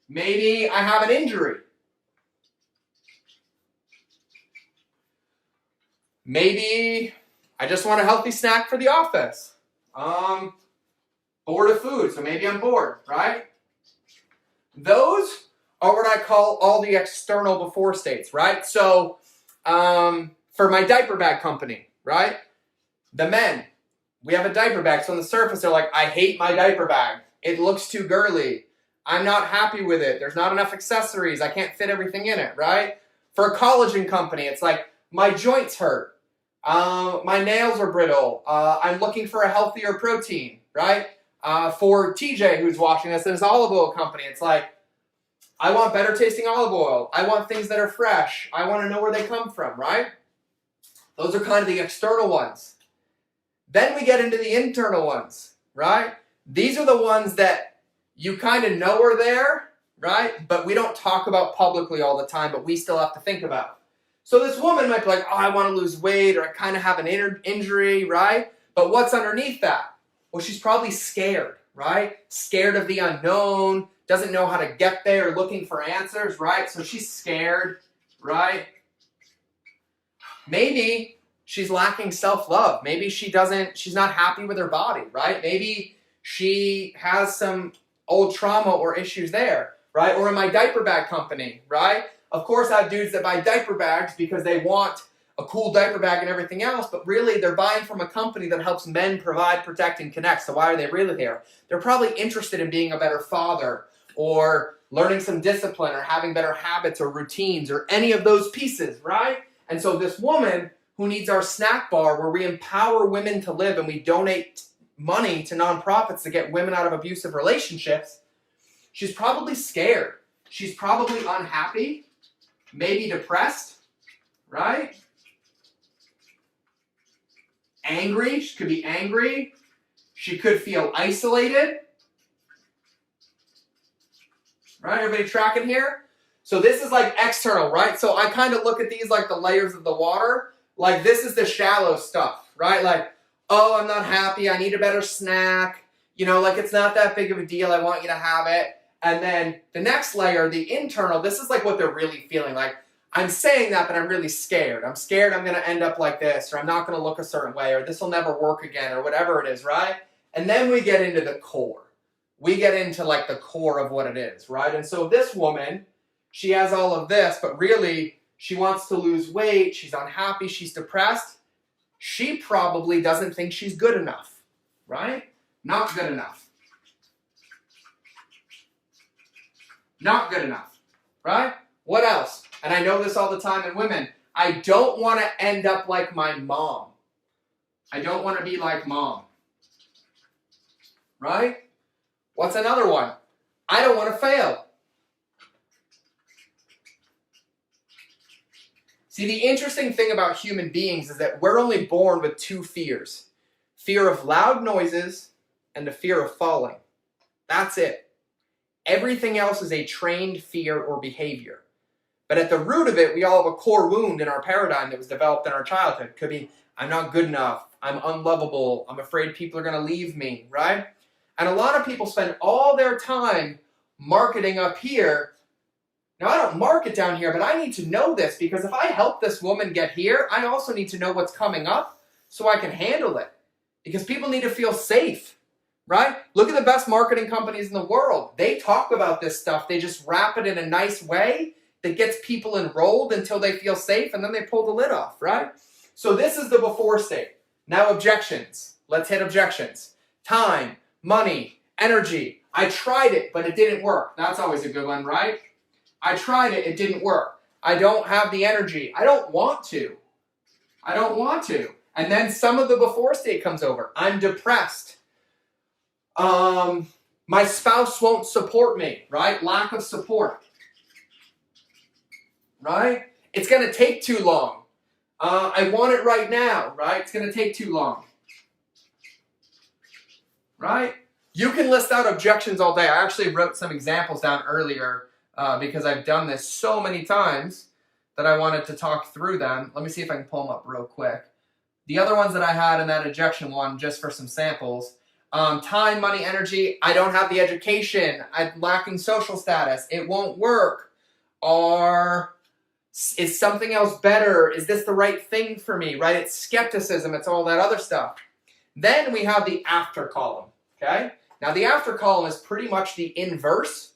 Maybe I have an injury. Maybe I just want a healthy snack for the office. Bored of food, so maybe I'm bored, right? Those are what I call all the external before states, right? So for my diaper bag company, right? The men, we have a diaper bag. So on the surface, they're like, I hate my diaper bag. It looks too girly. I'm not happy with it. There's not enough accessories. I can't fit everything in it, right? For a collagen company, it's like, my joints hurt. My nails are brittle. I'm looking for a healthier protein, right? For TJ, who's watching this, there's an olive oil company. It's like, I want better tasting olive oil. I want things that are fresh. I want to know where they come from, right? Those are kind of the external ones. Then we get into the internal ones, right? These are the ones that you kind of know are there, right? But we don't talk about publicly all the time, but we still have to think about. So this woman might be like, oh, I want to lose weight, or I kind of have an injury, right? But what's underneath that? Well, she's probably scared, right? Scared of the unknown, doesn't know how to get there, looking for answers, right? So she's scared, right? Maybe she's lacking self-love. Maybe she's not happy with her body, right? Maybe she has some old trauma or issues there, right? Or in my diaper bag company, right? Of course, I have dudes that buy diaper bags because they want a cool diaper bag and everything else, but really they're buying from a company that helps men provide, protect, and connect. So why are they really here? They're probably interested in being a better father, or learning some discipline, or having better habits or routines, or any of those pieces, right? And so this woman who needs our snack bar, where we empower women to live and we donate money to nonprofits to get women out of abusive relationships, she's probably scared. She's probably unhappy, maybe depressed, right? Angry. She could be angry. She could feel isolated. Right? Everybody tracking here? So this is like external, right? So I kind of look at these like the layers of the water. Like this is the shallow stuff, right? Like, oh, I'm not happy, I need a better snack, like it's not that big of a deal, I want you to have it. And then the next layer, the internal, this is like what they're really feeling like. I'm saying that, but I'm really scared. I'm scared I'm going to end up like this, or I'm not going to look a certain way, or this will never work again, or whatever it is, right? And then we get into the core. We get into like the core of what it is, right? And so this woman, she has all of this, but really she wants to lose weight. She's unhappy. She's depressed. She probably doesn't think she's good enough, right? Not good enough. Not good enough, right? What else? And I know this all the time in women. I don't want to end up like my mom. I don't want to be like mom. Right? What's another one? I don't want to fail. See, the interesting thing about human beings is that we're only born with two fears. Fear of loud noises and the fear of falling. That's it. Everything else is a trained fear or behavior. But at the root of it, we all have a core wound in our paradigm that was developed in our childhood. Could be, I'm not good enough, I'm unlovable, I'm afraid people are going to leave me, right? And a lot of people spend all their time marketing up here. Now, I don't market down here, but I need to know this, because if I help this woman get here, I also need to know what's coming up so I can handle it. Because people need to feel safe, right? Look at the best marketing companies in the world. They talk about this stuff. They just wrap it in a nice way that gets people enrolled until they feel safe, and then they pull the lid off, right? So this is the before state. Now objections. Let's hit objections. Time, money, energy. I tried it, but it didn't work. That's always a good one, right? I tried it, it didn't work. I don't have the energy. I don't want to. I don't want to. And then some of the before state comes over. I'm depressed. My spouse won't support me, right? Lack of support. Right? It's going to take too long. I want it right now, right? It's going to take too long. Right? You can list out objections all day. I actually wrote some examples down earlier because I've done this so many times that I wanted to talk through them. Let me see if I can pull them up real quick. The other ones that I had in that objection one, just for some samples, time, money, energy. I don't have the education. I'm lacking social status. It won't work. Or is something else better? Is this the right thing for me? Right? It's skepticism. It's all that other stuff. Then we have the after column. Okay? Now the after column is pretty much the inverse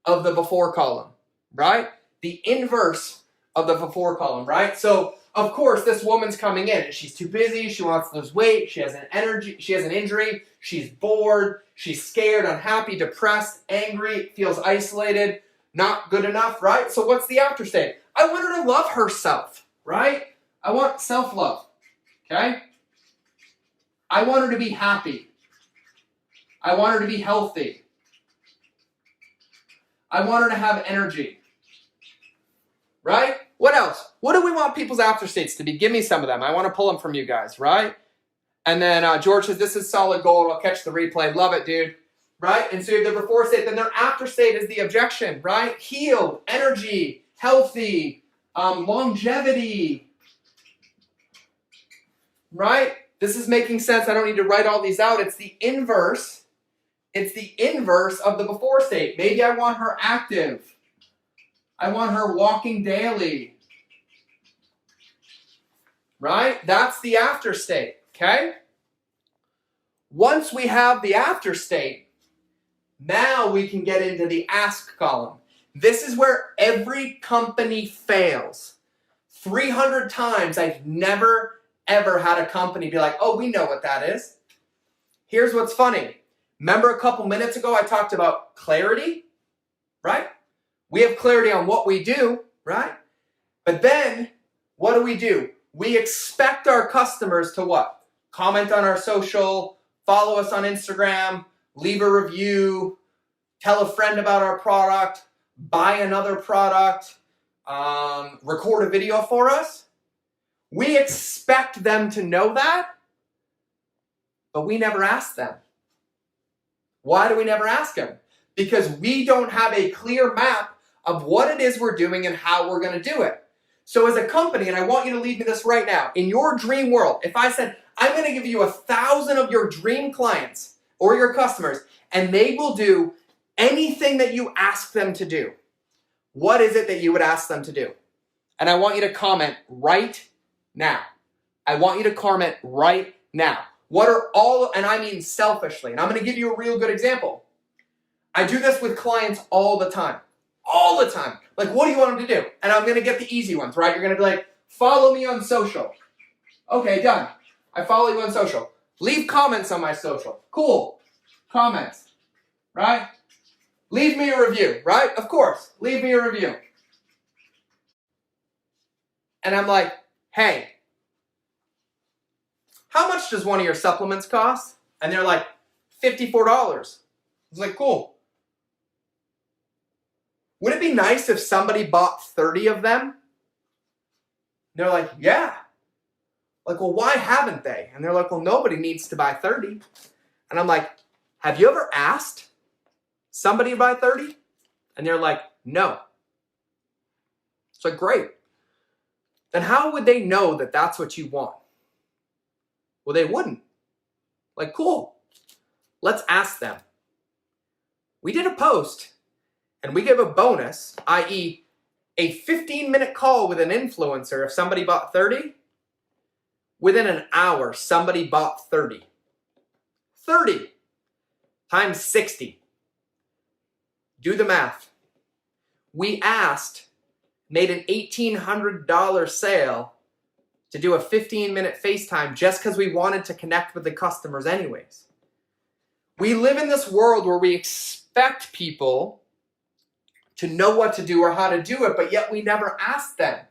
of the before column. Right? The inverse of the before column. Right? So of course this woman's coming in and she's too busy. She wants to lose weight. She has an injury. She's bored. She's scared, unhappy, depressed, angry, feels isolated. Not good enough, right? So what's the after state? I want her to love herself, right? I want self-love, okay? I want her to be happy. I want her to be healthy. I want her to have energy, right? What else? What do we want people's after states to be? Give me some of them. I want to pull them from you guys, right? And then George says, this is solid gold. I'll catch the replay. Love it, dude. Right? And so you have the before state, then their after state is the objection, right? Healed, energy, healthy, longevity, right? This is making sense. I don't need to write all these out. It's the inverse. It's the inverse of the before state. Maybe I want her active. I want her walking daily, right? That's the after state, okay? Once we have the after state, now we can get into the ask column. This is where every company fails. 300 times I've never, ever had a company be like, oh, we know what that is. Here's what's funny. Remember a couple minutes ago I talked about clarity, right? We have clarity on what we do, right? But then what do? We expect our customers to what? Comment on our social, follow us on Instagram, leave a review, tell a friend about our product, buy another product, record a video for us. We expect them to know that, but we never ask them. Why do we never ask them? Because we don't have a clear map of what it is we're doing and how we're going to do it. So as a company, and I want you to leave me this right now, in your dream world, if I said, I'm going to give you 1,000 of your dream clients or your customers, and they will do anything that you ask them to do. What is it that you would ask them to do? And I want you to comment right now. I want you to comment right now. What are all, and I mean selfishly, and I'm going to give you a real good example. I do this with clients all the time. All the time. Like, what do you want them to do? And I'm going to get the easy ones, right? You're going to be like, follow me on social. Okay, done. I follow you on social. Leave comments on my social. Cool. Comments. Right? Leave me a review, right? Of course. Leave me a review. And I'm like, hey, how much does one of your supplements cost? And they're like, $54. It's like, cool. Would it be nice if somebody bought 30 of them? And they're like, yeah. Like, well, why haven't they? And they're like, well, nobody needs to buy 30. And I'm like, have you ever asked somebody to buy 30? And they're like, no. It's like, great. Then how would they know that that's what you want? Well, they wouldn't. Like, cool. Let's ask them. We did a post and we give a bonus, i.e. a 15-minute call with an influencer if somebody bought 30. Within an hour, somebody bought 30. 30 times 60. Do the math. We asked, made an $1,800 sale to do a 15-minute FaceTime just because we wanted to connect with the customers anyways. We live in this world where we expect people to know what to do or how to do it, but yet we never ask them.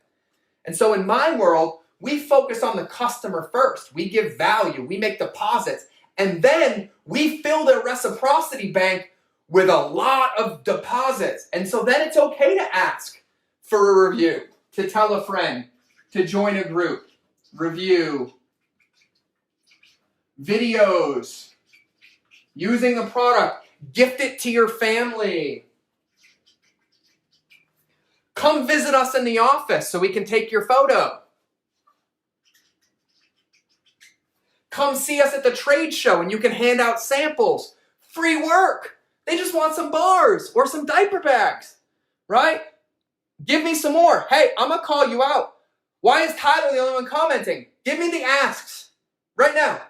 And so in my world, we focus on the customer first. We give value, we make deposits, and then we fill their reciprocity bank with a lot of deposits. And so then it's okay to ask for a review, to tell a friend, to join a group, review, videos, using the product, gift it to your family. Come visit us in the office so we can take your photo. Come see us at the trade show and you can hand out samples. Free work. They just want some bars or some diaper bags, right? Give me some more. Hey, I'm going to call you out. Why is Tyler the only one commenting? Give me the asks right now.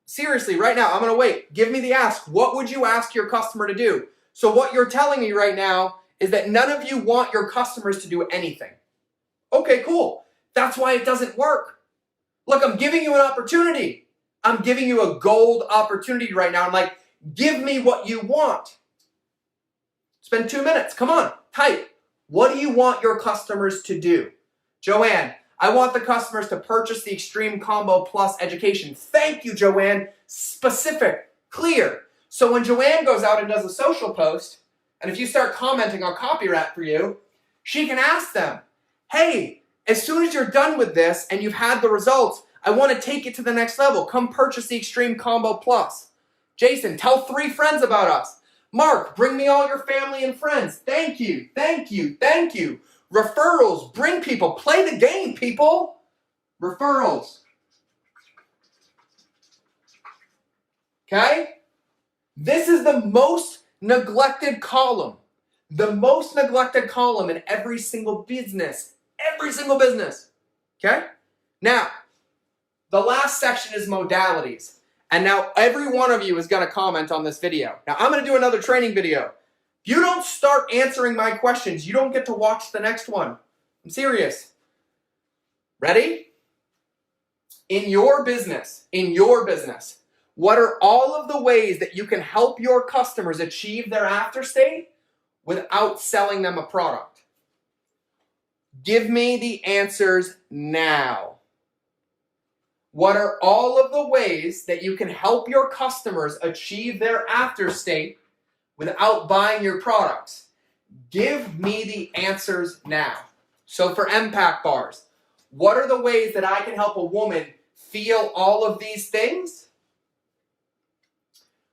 Seriously, right now, I'm going to wait. Give me the ask. What would you ask your customer to do? So what you're telling me right now is that none of you want your customers to do anything. Okay, cool. That's why it doesn't work. Look, I'm giving you an opportunity. I'm giving you a gold opportunity right now. I'm like, give me what you want. Spend 2 minutes. Come on, type. What do you want your customers to do? Joanne, I want the customers to purchase the Extreme Combo Plus education. Thank you, Joanne. Specific, clear. So when Joanne goes out and does a social post, and if you start commenting on copyright for you, she can ask them, hey, as soon as you're done with this and you've had the results, I want to take it to the next level. Come purchase the Extreme Combo Plus. Jason, tell 3 friends about us. Mark, bring me all your family and friends. Thank you, thank you, thank you. Referrals, bring people. Play the game, people. Referrals. Okay? This is the most neglected column. The most neglected column in every single business. Every single business. Okay? Now, the last section is modalities. And now every one of you is going to comment on this video. Now, I'm going to do another training video. If you don't start answering my questions, you don't get to watch the next one. I'm serious. Ready? In your business, what are all of the ways that you can help your customers achieve their after state without selling them a product? Give me the answers now. What are all of the ways that you can help your customers achieve their after state without buying your products? Give me the answers now. So for Impact Bars, what are the ways that I can help a woman feel all of these things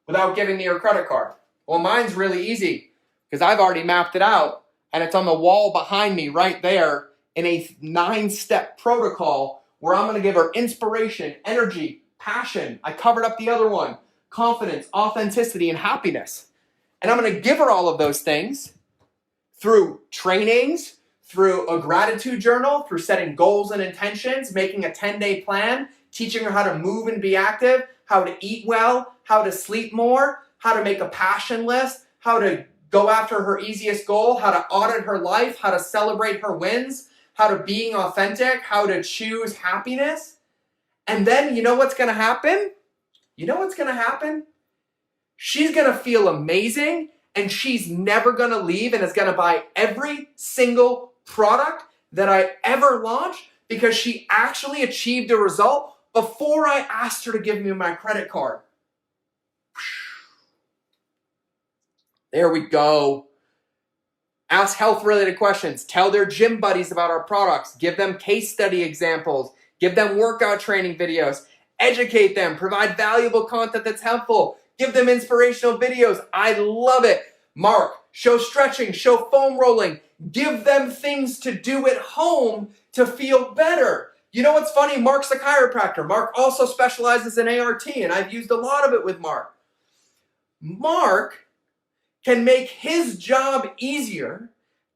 without giving me her credit card? Well, mine's really easy because I've already mapped it out and it's on the wall behind me right there in a 9-step protocol where I'm going to give her inspiration, energy, passion. I covered up the other one. Confidence, authenticity, and happiness. And I'm going to give her all of those things through trainings, through a gratitude journal, through setting goals and intentions, making a 10-day plan, teaching her how to move and be active, how to eat well, how to sleep more, how to make a passion list, how to go after her easiest goal, how to audit her life, how to celebrate her wins, how to being authentic, how to choose happiness. And then you know what's going to happen? You know what's going to happen? She's going to feel amazing, and she's never going to leave and is going to buy every single product that I ever launch because she actually achieved a result before I asked her to give me my credit card. There we go. Ask health-related questions. Tell their gym buddies about our products. Give them case study examples. Give them workout training videos. Educate them. Provide valuable content that's helpful. Give them inspirational videos. I love it. Mark, show stretching, show foam rolling. Give them things to do at home to feel better. You know what's funny? Mark's a chiropractor. Mark also specializes in ART, and I've used a lot of it with Mark. Mark can make his job easier,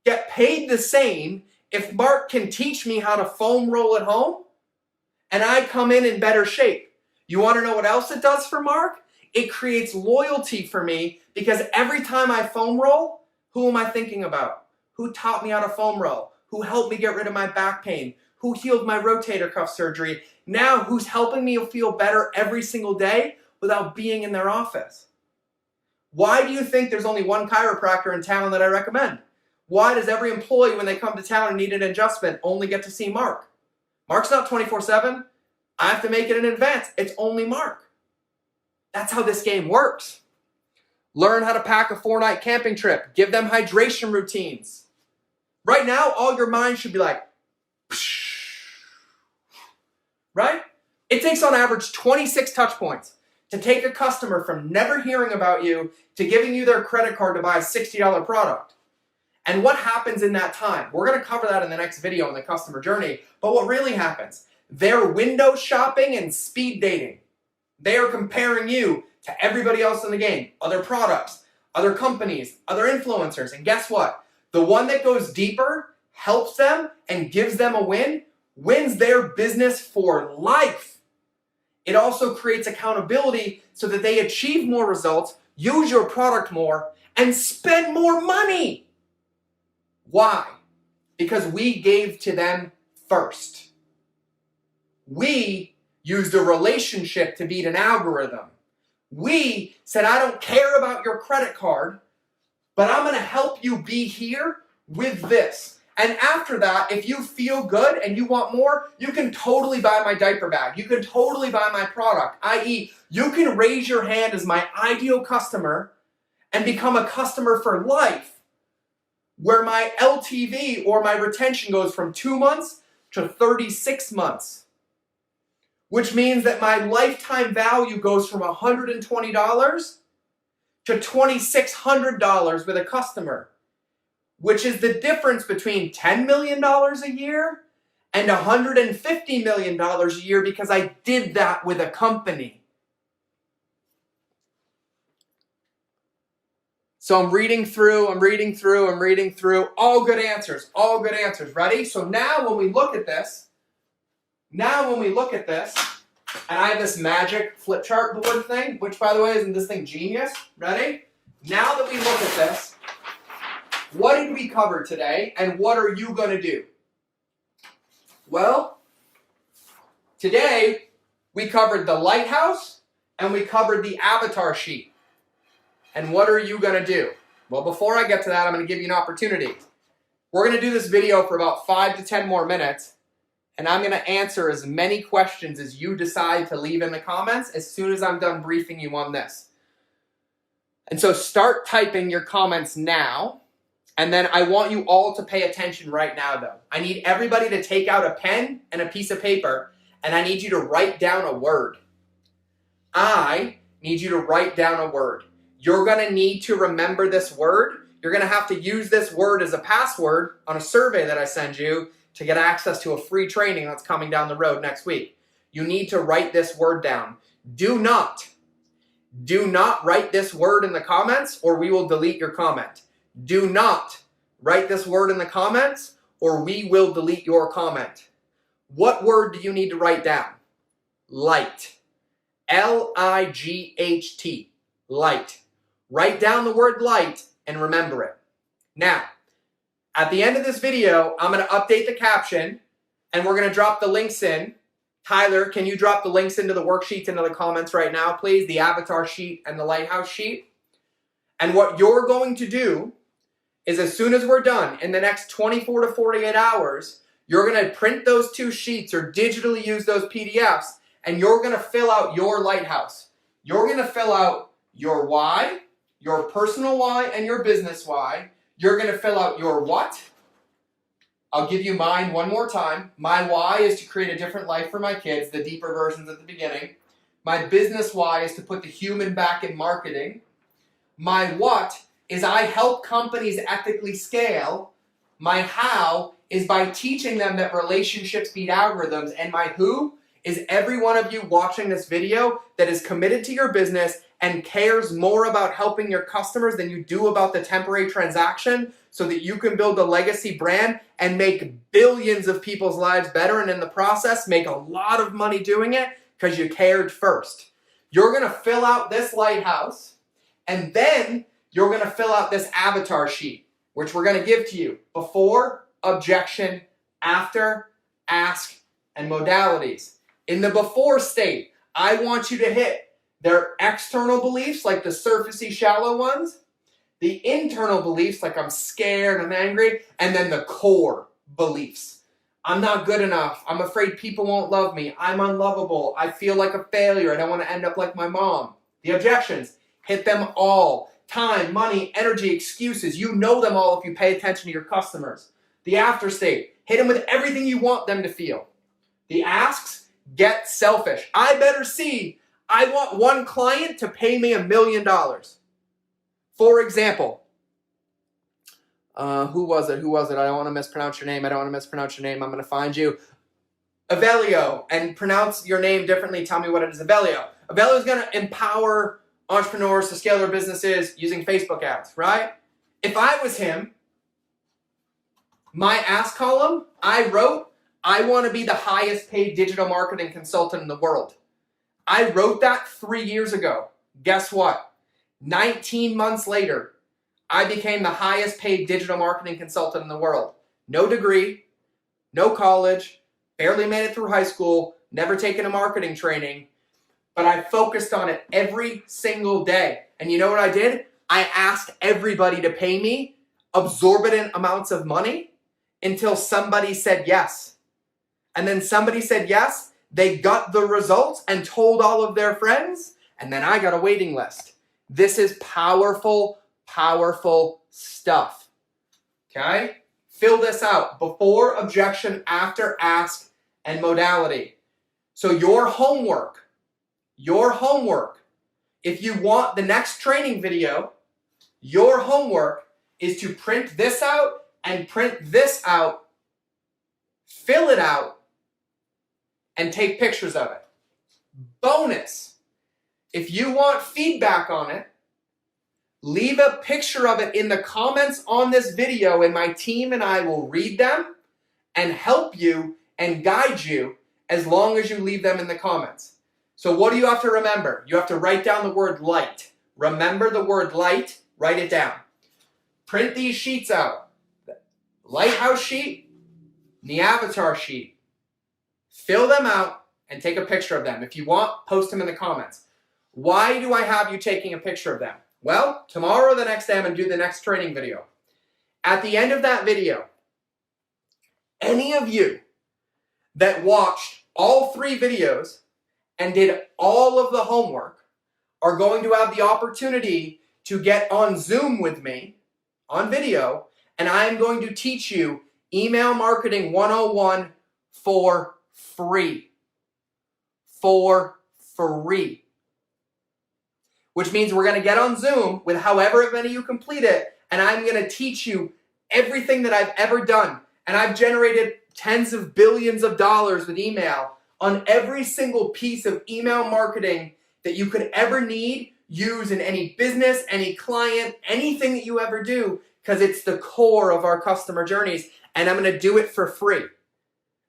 get paid the same, if Mark can teach me how to foam roll at home, and I come in better shape. You want to know what else it does for Mark? It creates loyalty for me because every time I foam roll, who am I thinking about? Who taught me how to foam roll? Who helped me get rid of my back pain? Who healed my rotator cuff surgery? Now who's helping me feel better every single day without being in their office? Why do you think there's only one chiropractor in town that I recommend? Why does every employee, when they come to town and need an adjustment, only get to see Mark? Mark's not 24/7. I have to make it in advance. It's only Mark. That's how this game works. Learn how to pack a 4-night camping trip. Give them hydration routines. Right now, all your mind should be like, right? It takes on average 26 touch points to take a customer from never hearing about you to giving you their credit card to buy a $60 product. And what happens in that time? We're going to cover that in the next video on the customer journey. But what really happens? They're window shopping and speed dating. They are comparing you to everybody else in the game, other products, other companies, other influencers. And guess what? The one that goes deeper, helps them, and gives them a win, wins their business for life. It also creates accountability so that they achieve more results, use your product more, and spend more money. Why? Because we gave to them first. We used a relationship to beat an algorithm. We said, I don't care about your credit card, but I'm going to help you be here with this. And after that, if you feel good and you want more, you can totally buy my diaper bag. You can totally buy my product, i.e., you can raise your hand as my ideal customer and become a customer for life, where my LTV or my retention goes from 2 months to 36 months, which means that my lifetime value goes from $120 to $2,600 with a customer, which is the difference between $10 million a year and $150 million a year because I did that with a company. So I'm reading through, all good answers, Ready? So now when we look at this, and I have this magic flip chart board thing, which by the way, isn't this thing genius? Ready? Now that we look at this, what did we cover today, and what are you going to do? Well, today we covered the Lighthouse, and we covered the avatar sheet. And what are you going to do? Well, before I get to that, I'm going to give you an opportunity. We're going to do this video for about 5 to 10 more minutes, and I'm going to answer as many questions as you decide to leave in the comments as soon as I'm done briefing you on this. And so start typing your comments now, and then I want you all to pay attention right now, though. I need everybody to take out a pen and a piece of paper, and I need you to write down a word. I need you to write down a word. You're going to need to remember this word. You're going to have to use this word as a password on a survey that I send you to get access to a free training that's coming down the road next week, you need to write this word down. Do not write this word in the comments or we will delete your comment. Do not write this word in the comments or we will delete your comment. What word do you need to write down? Light. L-I-G-H-T. Light. Write down the word light and remember it. Now, at the end of this video, I'm going to update the caption and we're going to drop the links in. Tyler, can you drop the links into the worksheets into the comments right now, please? The avatar sheet and the Lighthouse sheet. And what you're going to do is as soon as we're done, in the next 24 to 48 hours, you're going to print those two sheets or digitally use those PDFs and you're going to fill out your Lighthouse. You're going to fill out your why, your personal why, and your business why. You're going to fill out your what. I'll give you mine one more time. My why is to create a different life for my kids, the deeper versions at the beginning. My business why is to put the human back in marketing. My what is I help companies ethically scale. My how is by teaching them that relationships beat algorithms. And my who is every one of you watching this video that is committed to your business and cares more about helping your customers than you do about the temporary transaction so that you can build a legacy brand and make billions of people's lives better and in the process make a lot of money doing it because you cared first. You're going to fill out this Lighthouse and then you're going to fill out this avatar sheet, which we're going to give to you before, objection, after, ask, and modalities. In the before state, I want you to hit their external beliefs, like the surfacey, shallow ones, the internal beliefs, like I'm scared, I'm angry, and then the core beliefs. I'm not good enough. I'm afraid people won't love me. I'm unlovable. I feel like a failure. I don't want to end up like my mom. The objections, hit them all. Time, money, energy, excuses. You know them all if you pay attention to your customers. The after state, hit them with everything you want them to feel. The asks, get selfish. I better see. I want one client to pay me $1 million. For example, who was it? I don't want to mispronounce your name. I'm going to find you. Avelio, and pronounce your name differently. Tell me what it is. Avelio. Avelio is going to empower entrepreneurs to scale their businesses using Facebook ads, right? If I was him, my ask column, I wrote, I want to be the highest paid digital marketing consultant in the world. I wrote that 3 years ago. Guess what? 19 months later, I became the highest paid digital marketing consultant in the world. No degree, no college, barely made it through high school, never taken a marketing training, but I focused on it every single day. And you know what I did? I asked everybody to pay me exorbitant amounts of money until somebody said yes. And then somebody said yes. They got the results and told all of their friends, and then I got a waiting list. This is powerful, powerful stuff. Okay? Fill this out. Before, objection, after, ask, and modality. So your homework, if you want the next training video, your homework is to print this out and print this out, fill it out, and take pictures of it. Bonus, if you want feedback on it, leave a picture of it in the comments on this video and my team and I will read them and help you and guide you as long as you leave them in the comments. So what do you have to remember? You have to write down the word light. Remember the word light, write it down. Print these sheets out. The Lighthouse sheet, the avatar sheet. Fill them out and take a picture of them. If you want, post them in the comments. Why do I have you taking a picture of them? Well, tomorrow or the next day, I'm going to do the next training video. At the end of that video, any of you that watched all 3 videos and did all of the homework are going to have the opportunity to get on Zoom with me on video, and I am going to teach you Email Marketing 101 for free. For free. Which means we're going to get on Zoom with however many you complete it, and I'm going to teach you everything that I've ever done. And I've generated tens of billions of dollars with email on every single piece of email marketing that you could ever need, use in any business, any client, anything that you ever do, because it's the core of our customer journeys, and I'm going to do it for free.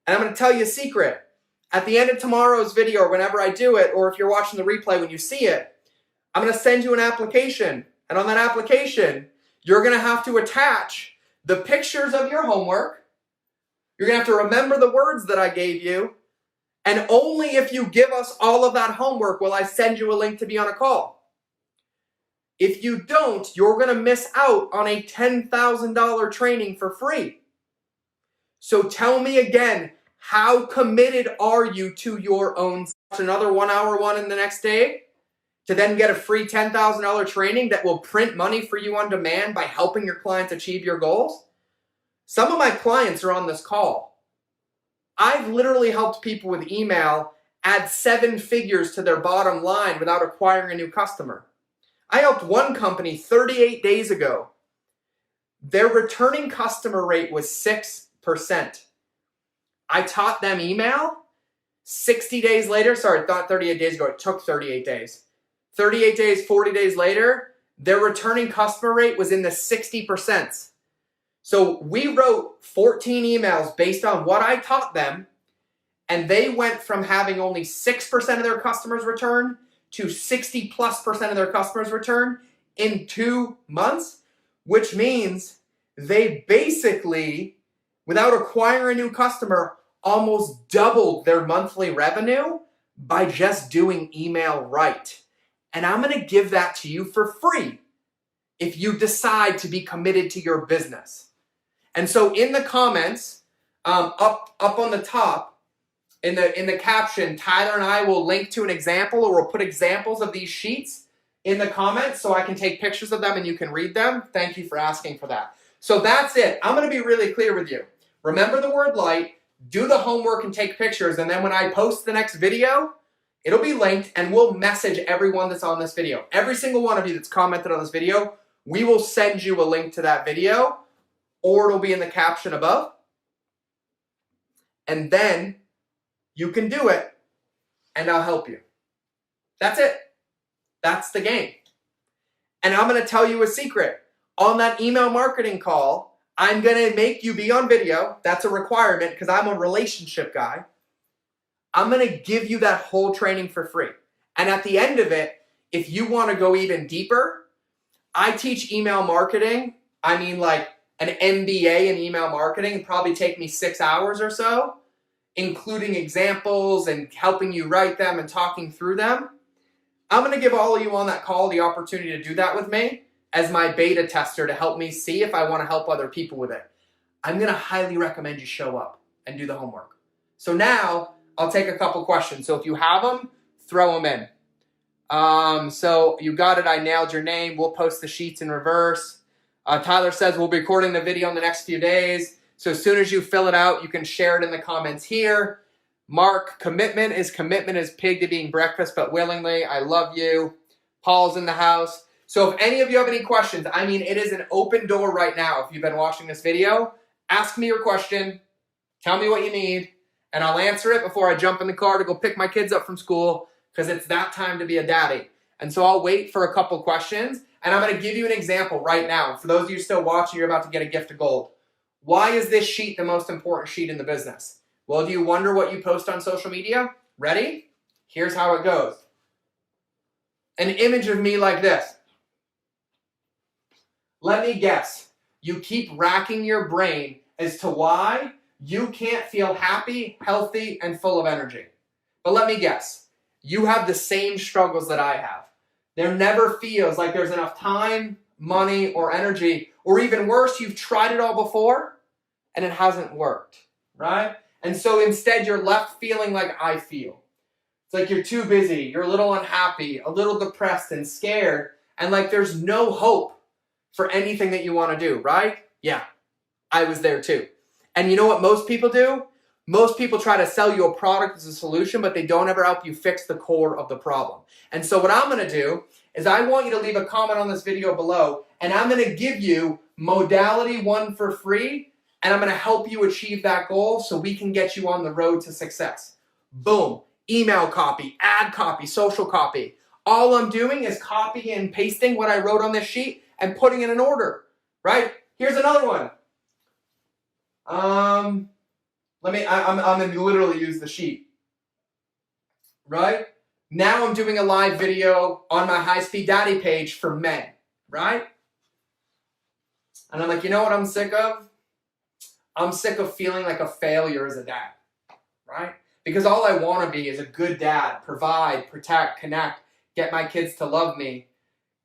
And I'm going to tell you a secret. At the end of tomorrow's video, or whenever I do it, or if you're watching the replay when you see it, I'm going to send you an application. And on that application, you're going to have to attach the pictures of your homework. You're going to have to remember the words that I gave you. And only if you give us all of that homework will I send you a link to be on a call. If you don't, you're going to miss out on a $10,000 training for free. So tell me again, how committed are you to your own? Another 1 hour one in the next day to then get a free $10,000 training that will print money for you on demand by helping your clients achieve your goals? Some of my clients are on this call. I've literally helped people with email add 7 figures to their bottom line without acquiring a new customer. I helped one company 38 days ago. Their returning customer rate was 6%. I taught them email. 60 days later, sorry, not 38 days ago, it took 38 days. 38 days, 40 days later, their returning customer rate was in the 60%. So we wrote 14 emails based on what I taught them, and they went from having only 6% of their customers return to 60+% of their customers return in 2 months, which means they basically, without acquiring a new customer, almost doubled their monthly revenue by just doing email right. And I'm going to give that to you for free if you decide to be committed to your business. And so in the comments, up on the top, in the caption, Tyler and I will link to an example, or we'll put examples of these sheets in the comments so I can take pictures of them and you can read them. Thank you for asking for that. So that's it. I'm going to be really clear with you. Remember the word light, do the homework and take pictures, and then when I post the next video, it'll be linked and we'll message everyone that's on this video. Every single one of you that's commented on this video, we will send you a link to that video, or it'll be in the caption above. And then you can do it and I'll help you. That's it. That's the game. And I'm going to tell you a secret. On that email marketing call, I'm going to make you be on video. That's a requirement because I'm a relationship guy. I'm going to give you that whole training for free. And at the end of it, if you want to go even deeper, I teach email marketing. I mean, like an MBA in email marketing. It'd probably take me 6 hours or so, including examples and helping you write them and talking through them. I'm going to give all of you on that call the opportunity to do that with me as my beta tester to help me see if I want to help other people with it. I'm going to highly recommend you show up and do the homework. So now I'll take a couple questions. So if you have them, throw them in. So you got it. I nailed your name. We'll post the sheets in reverse. Tyler says we'll be recording the video in the next few days. So as soon as you fill it out, you can share it in the comments here. Mark, commitment is pig to being breakfast, but willingly. I love you. Paul's in the house. So if any of you have any questions, I mean, it is an open door right now. If you've been watching this video, ask me your question. Tell me what you need, and I'll answer it before I jump in the car to go pick my kids up from school, because it's that time to be a daddy. And so I'll wait for a couple questions, and I'm going to give you an example right now. For those of you still watching, you're about to get a gift of gold. Why is this sheet the most important sheet in the business? Well, do you wonder what you post on social media? Ready? Here's how it goes. An image of me like this. Let me guess. You keep racking your brain as to why you can't feel happy, healthy, and full of energy. But let me guess. You have the same struggles that I have. There never feels like there's enough time, money, or energy. Or even worse, you've tried it all before and it hasn't worked, right? And so instead you're left feeling like I feel. It's like you're too busy, you're a little unhappy, a little depressed and scared, and like there's no hope for anything that you want to do, right? Yeah, I was there too. And you know what most people do? Most people try to sell you a product as a solution, but they don't ever help you fix the core of the problem. And so what I'm going to do is I want you to leave a comment on this video below, and I'm going to give you modality 1 for free and I'm going to help you achieve that goal so we can get you on the road to success. Boom. Email copy, ad copy, social copy. All I'm doing is copying and pasting what I wrote on this sheet and putting it in order, right? Here's another one. I'm going to literally use the sheet, right? Now I'm doing a live video on my High Speed Daddy page for men, right? And I'm like, you know what I'm sick of? I'm sick of feeling like a failure as a dad, right? Because all I want to be is a good dad, provide, protect, connect, get my kids to love me,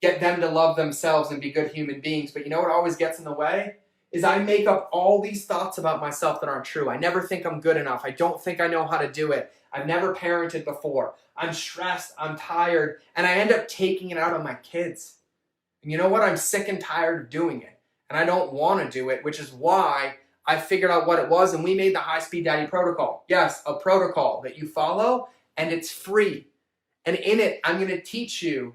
get them to love themselves and be good human beings. But you know what always gets in the way? Is I make up all these thoughts about myself that aren't true. I never think I'm good enough. I don't think I know how to do it. I've never parented before. I'm stressed, I'm tired, and I end up taking it out on my kids. And you know what? I'm sick and tired of doing it. And I don't want to do it, which is why I figured out what it was, and we made the High Speed Daddy protocol. Yes, a protocol that you follow, and it's free. And in it, I'm going to teach you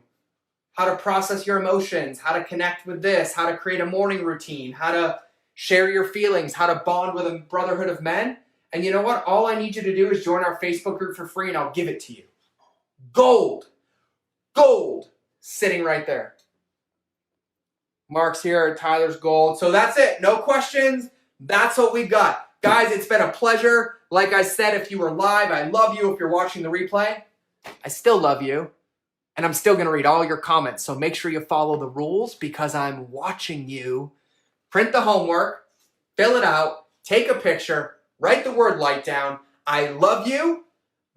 how to process your emotions, how to connect with this, how to create a morning routine, how to share your feelings, how to bond with a brotherhood of men. And you know what? All I need you to do is join our Facebook group for free, and I'll give it to you. Gold. Gold. Sitting right there. Mark's here, Tyler's gold. So that's it. No questions. That's what we got. Guys, it's been a pleasure. Like I said, if you were live, I love you. If you're watching the replay, I still love you. And I'm still going to read all your comments. So make sure you follow the rules because I'm watching you. Print the homework, fill it out, take a picture, write the word light down. I love you.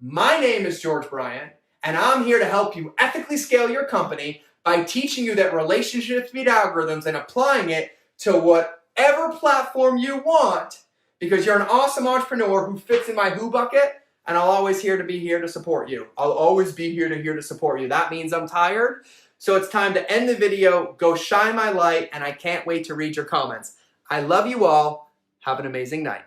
My name is George Bryant, and I'm here to help you ethically scale your company by teaching you that relationships beat algorithms and applying it to whatever platform you want, because you're an awesome entrepreneur who fits in my who bucket, and I'll always be here to support you. I'll always be here to support you. That means I'm tired, so it's time to end the video, go shine my light, and I can't wait to read your comments. I love you all. Have an amazing night.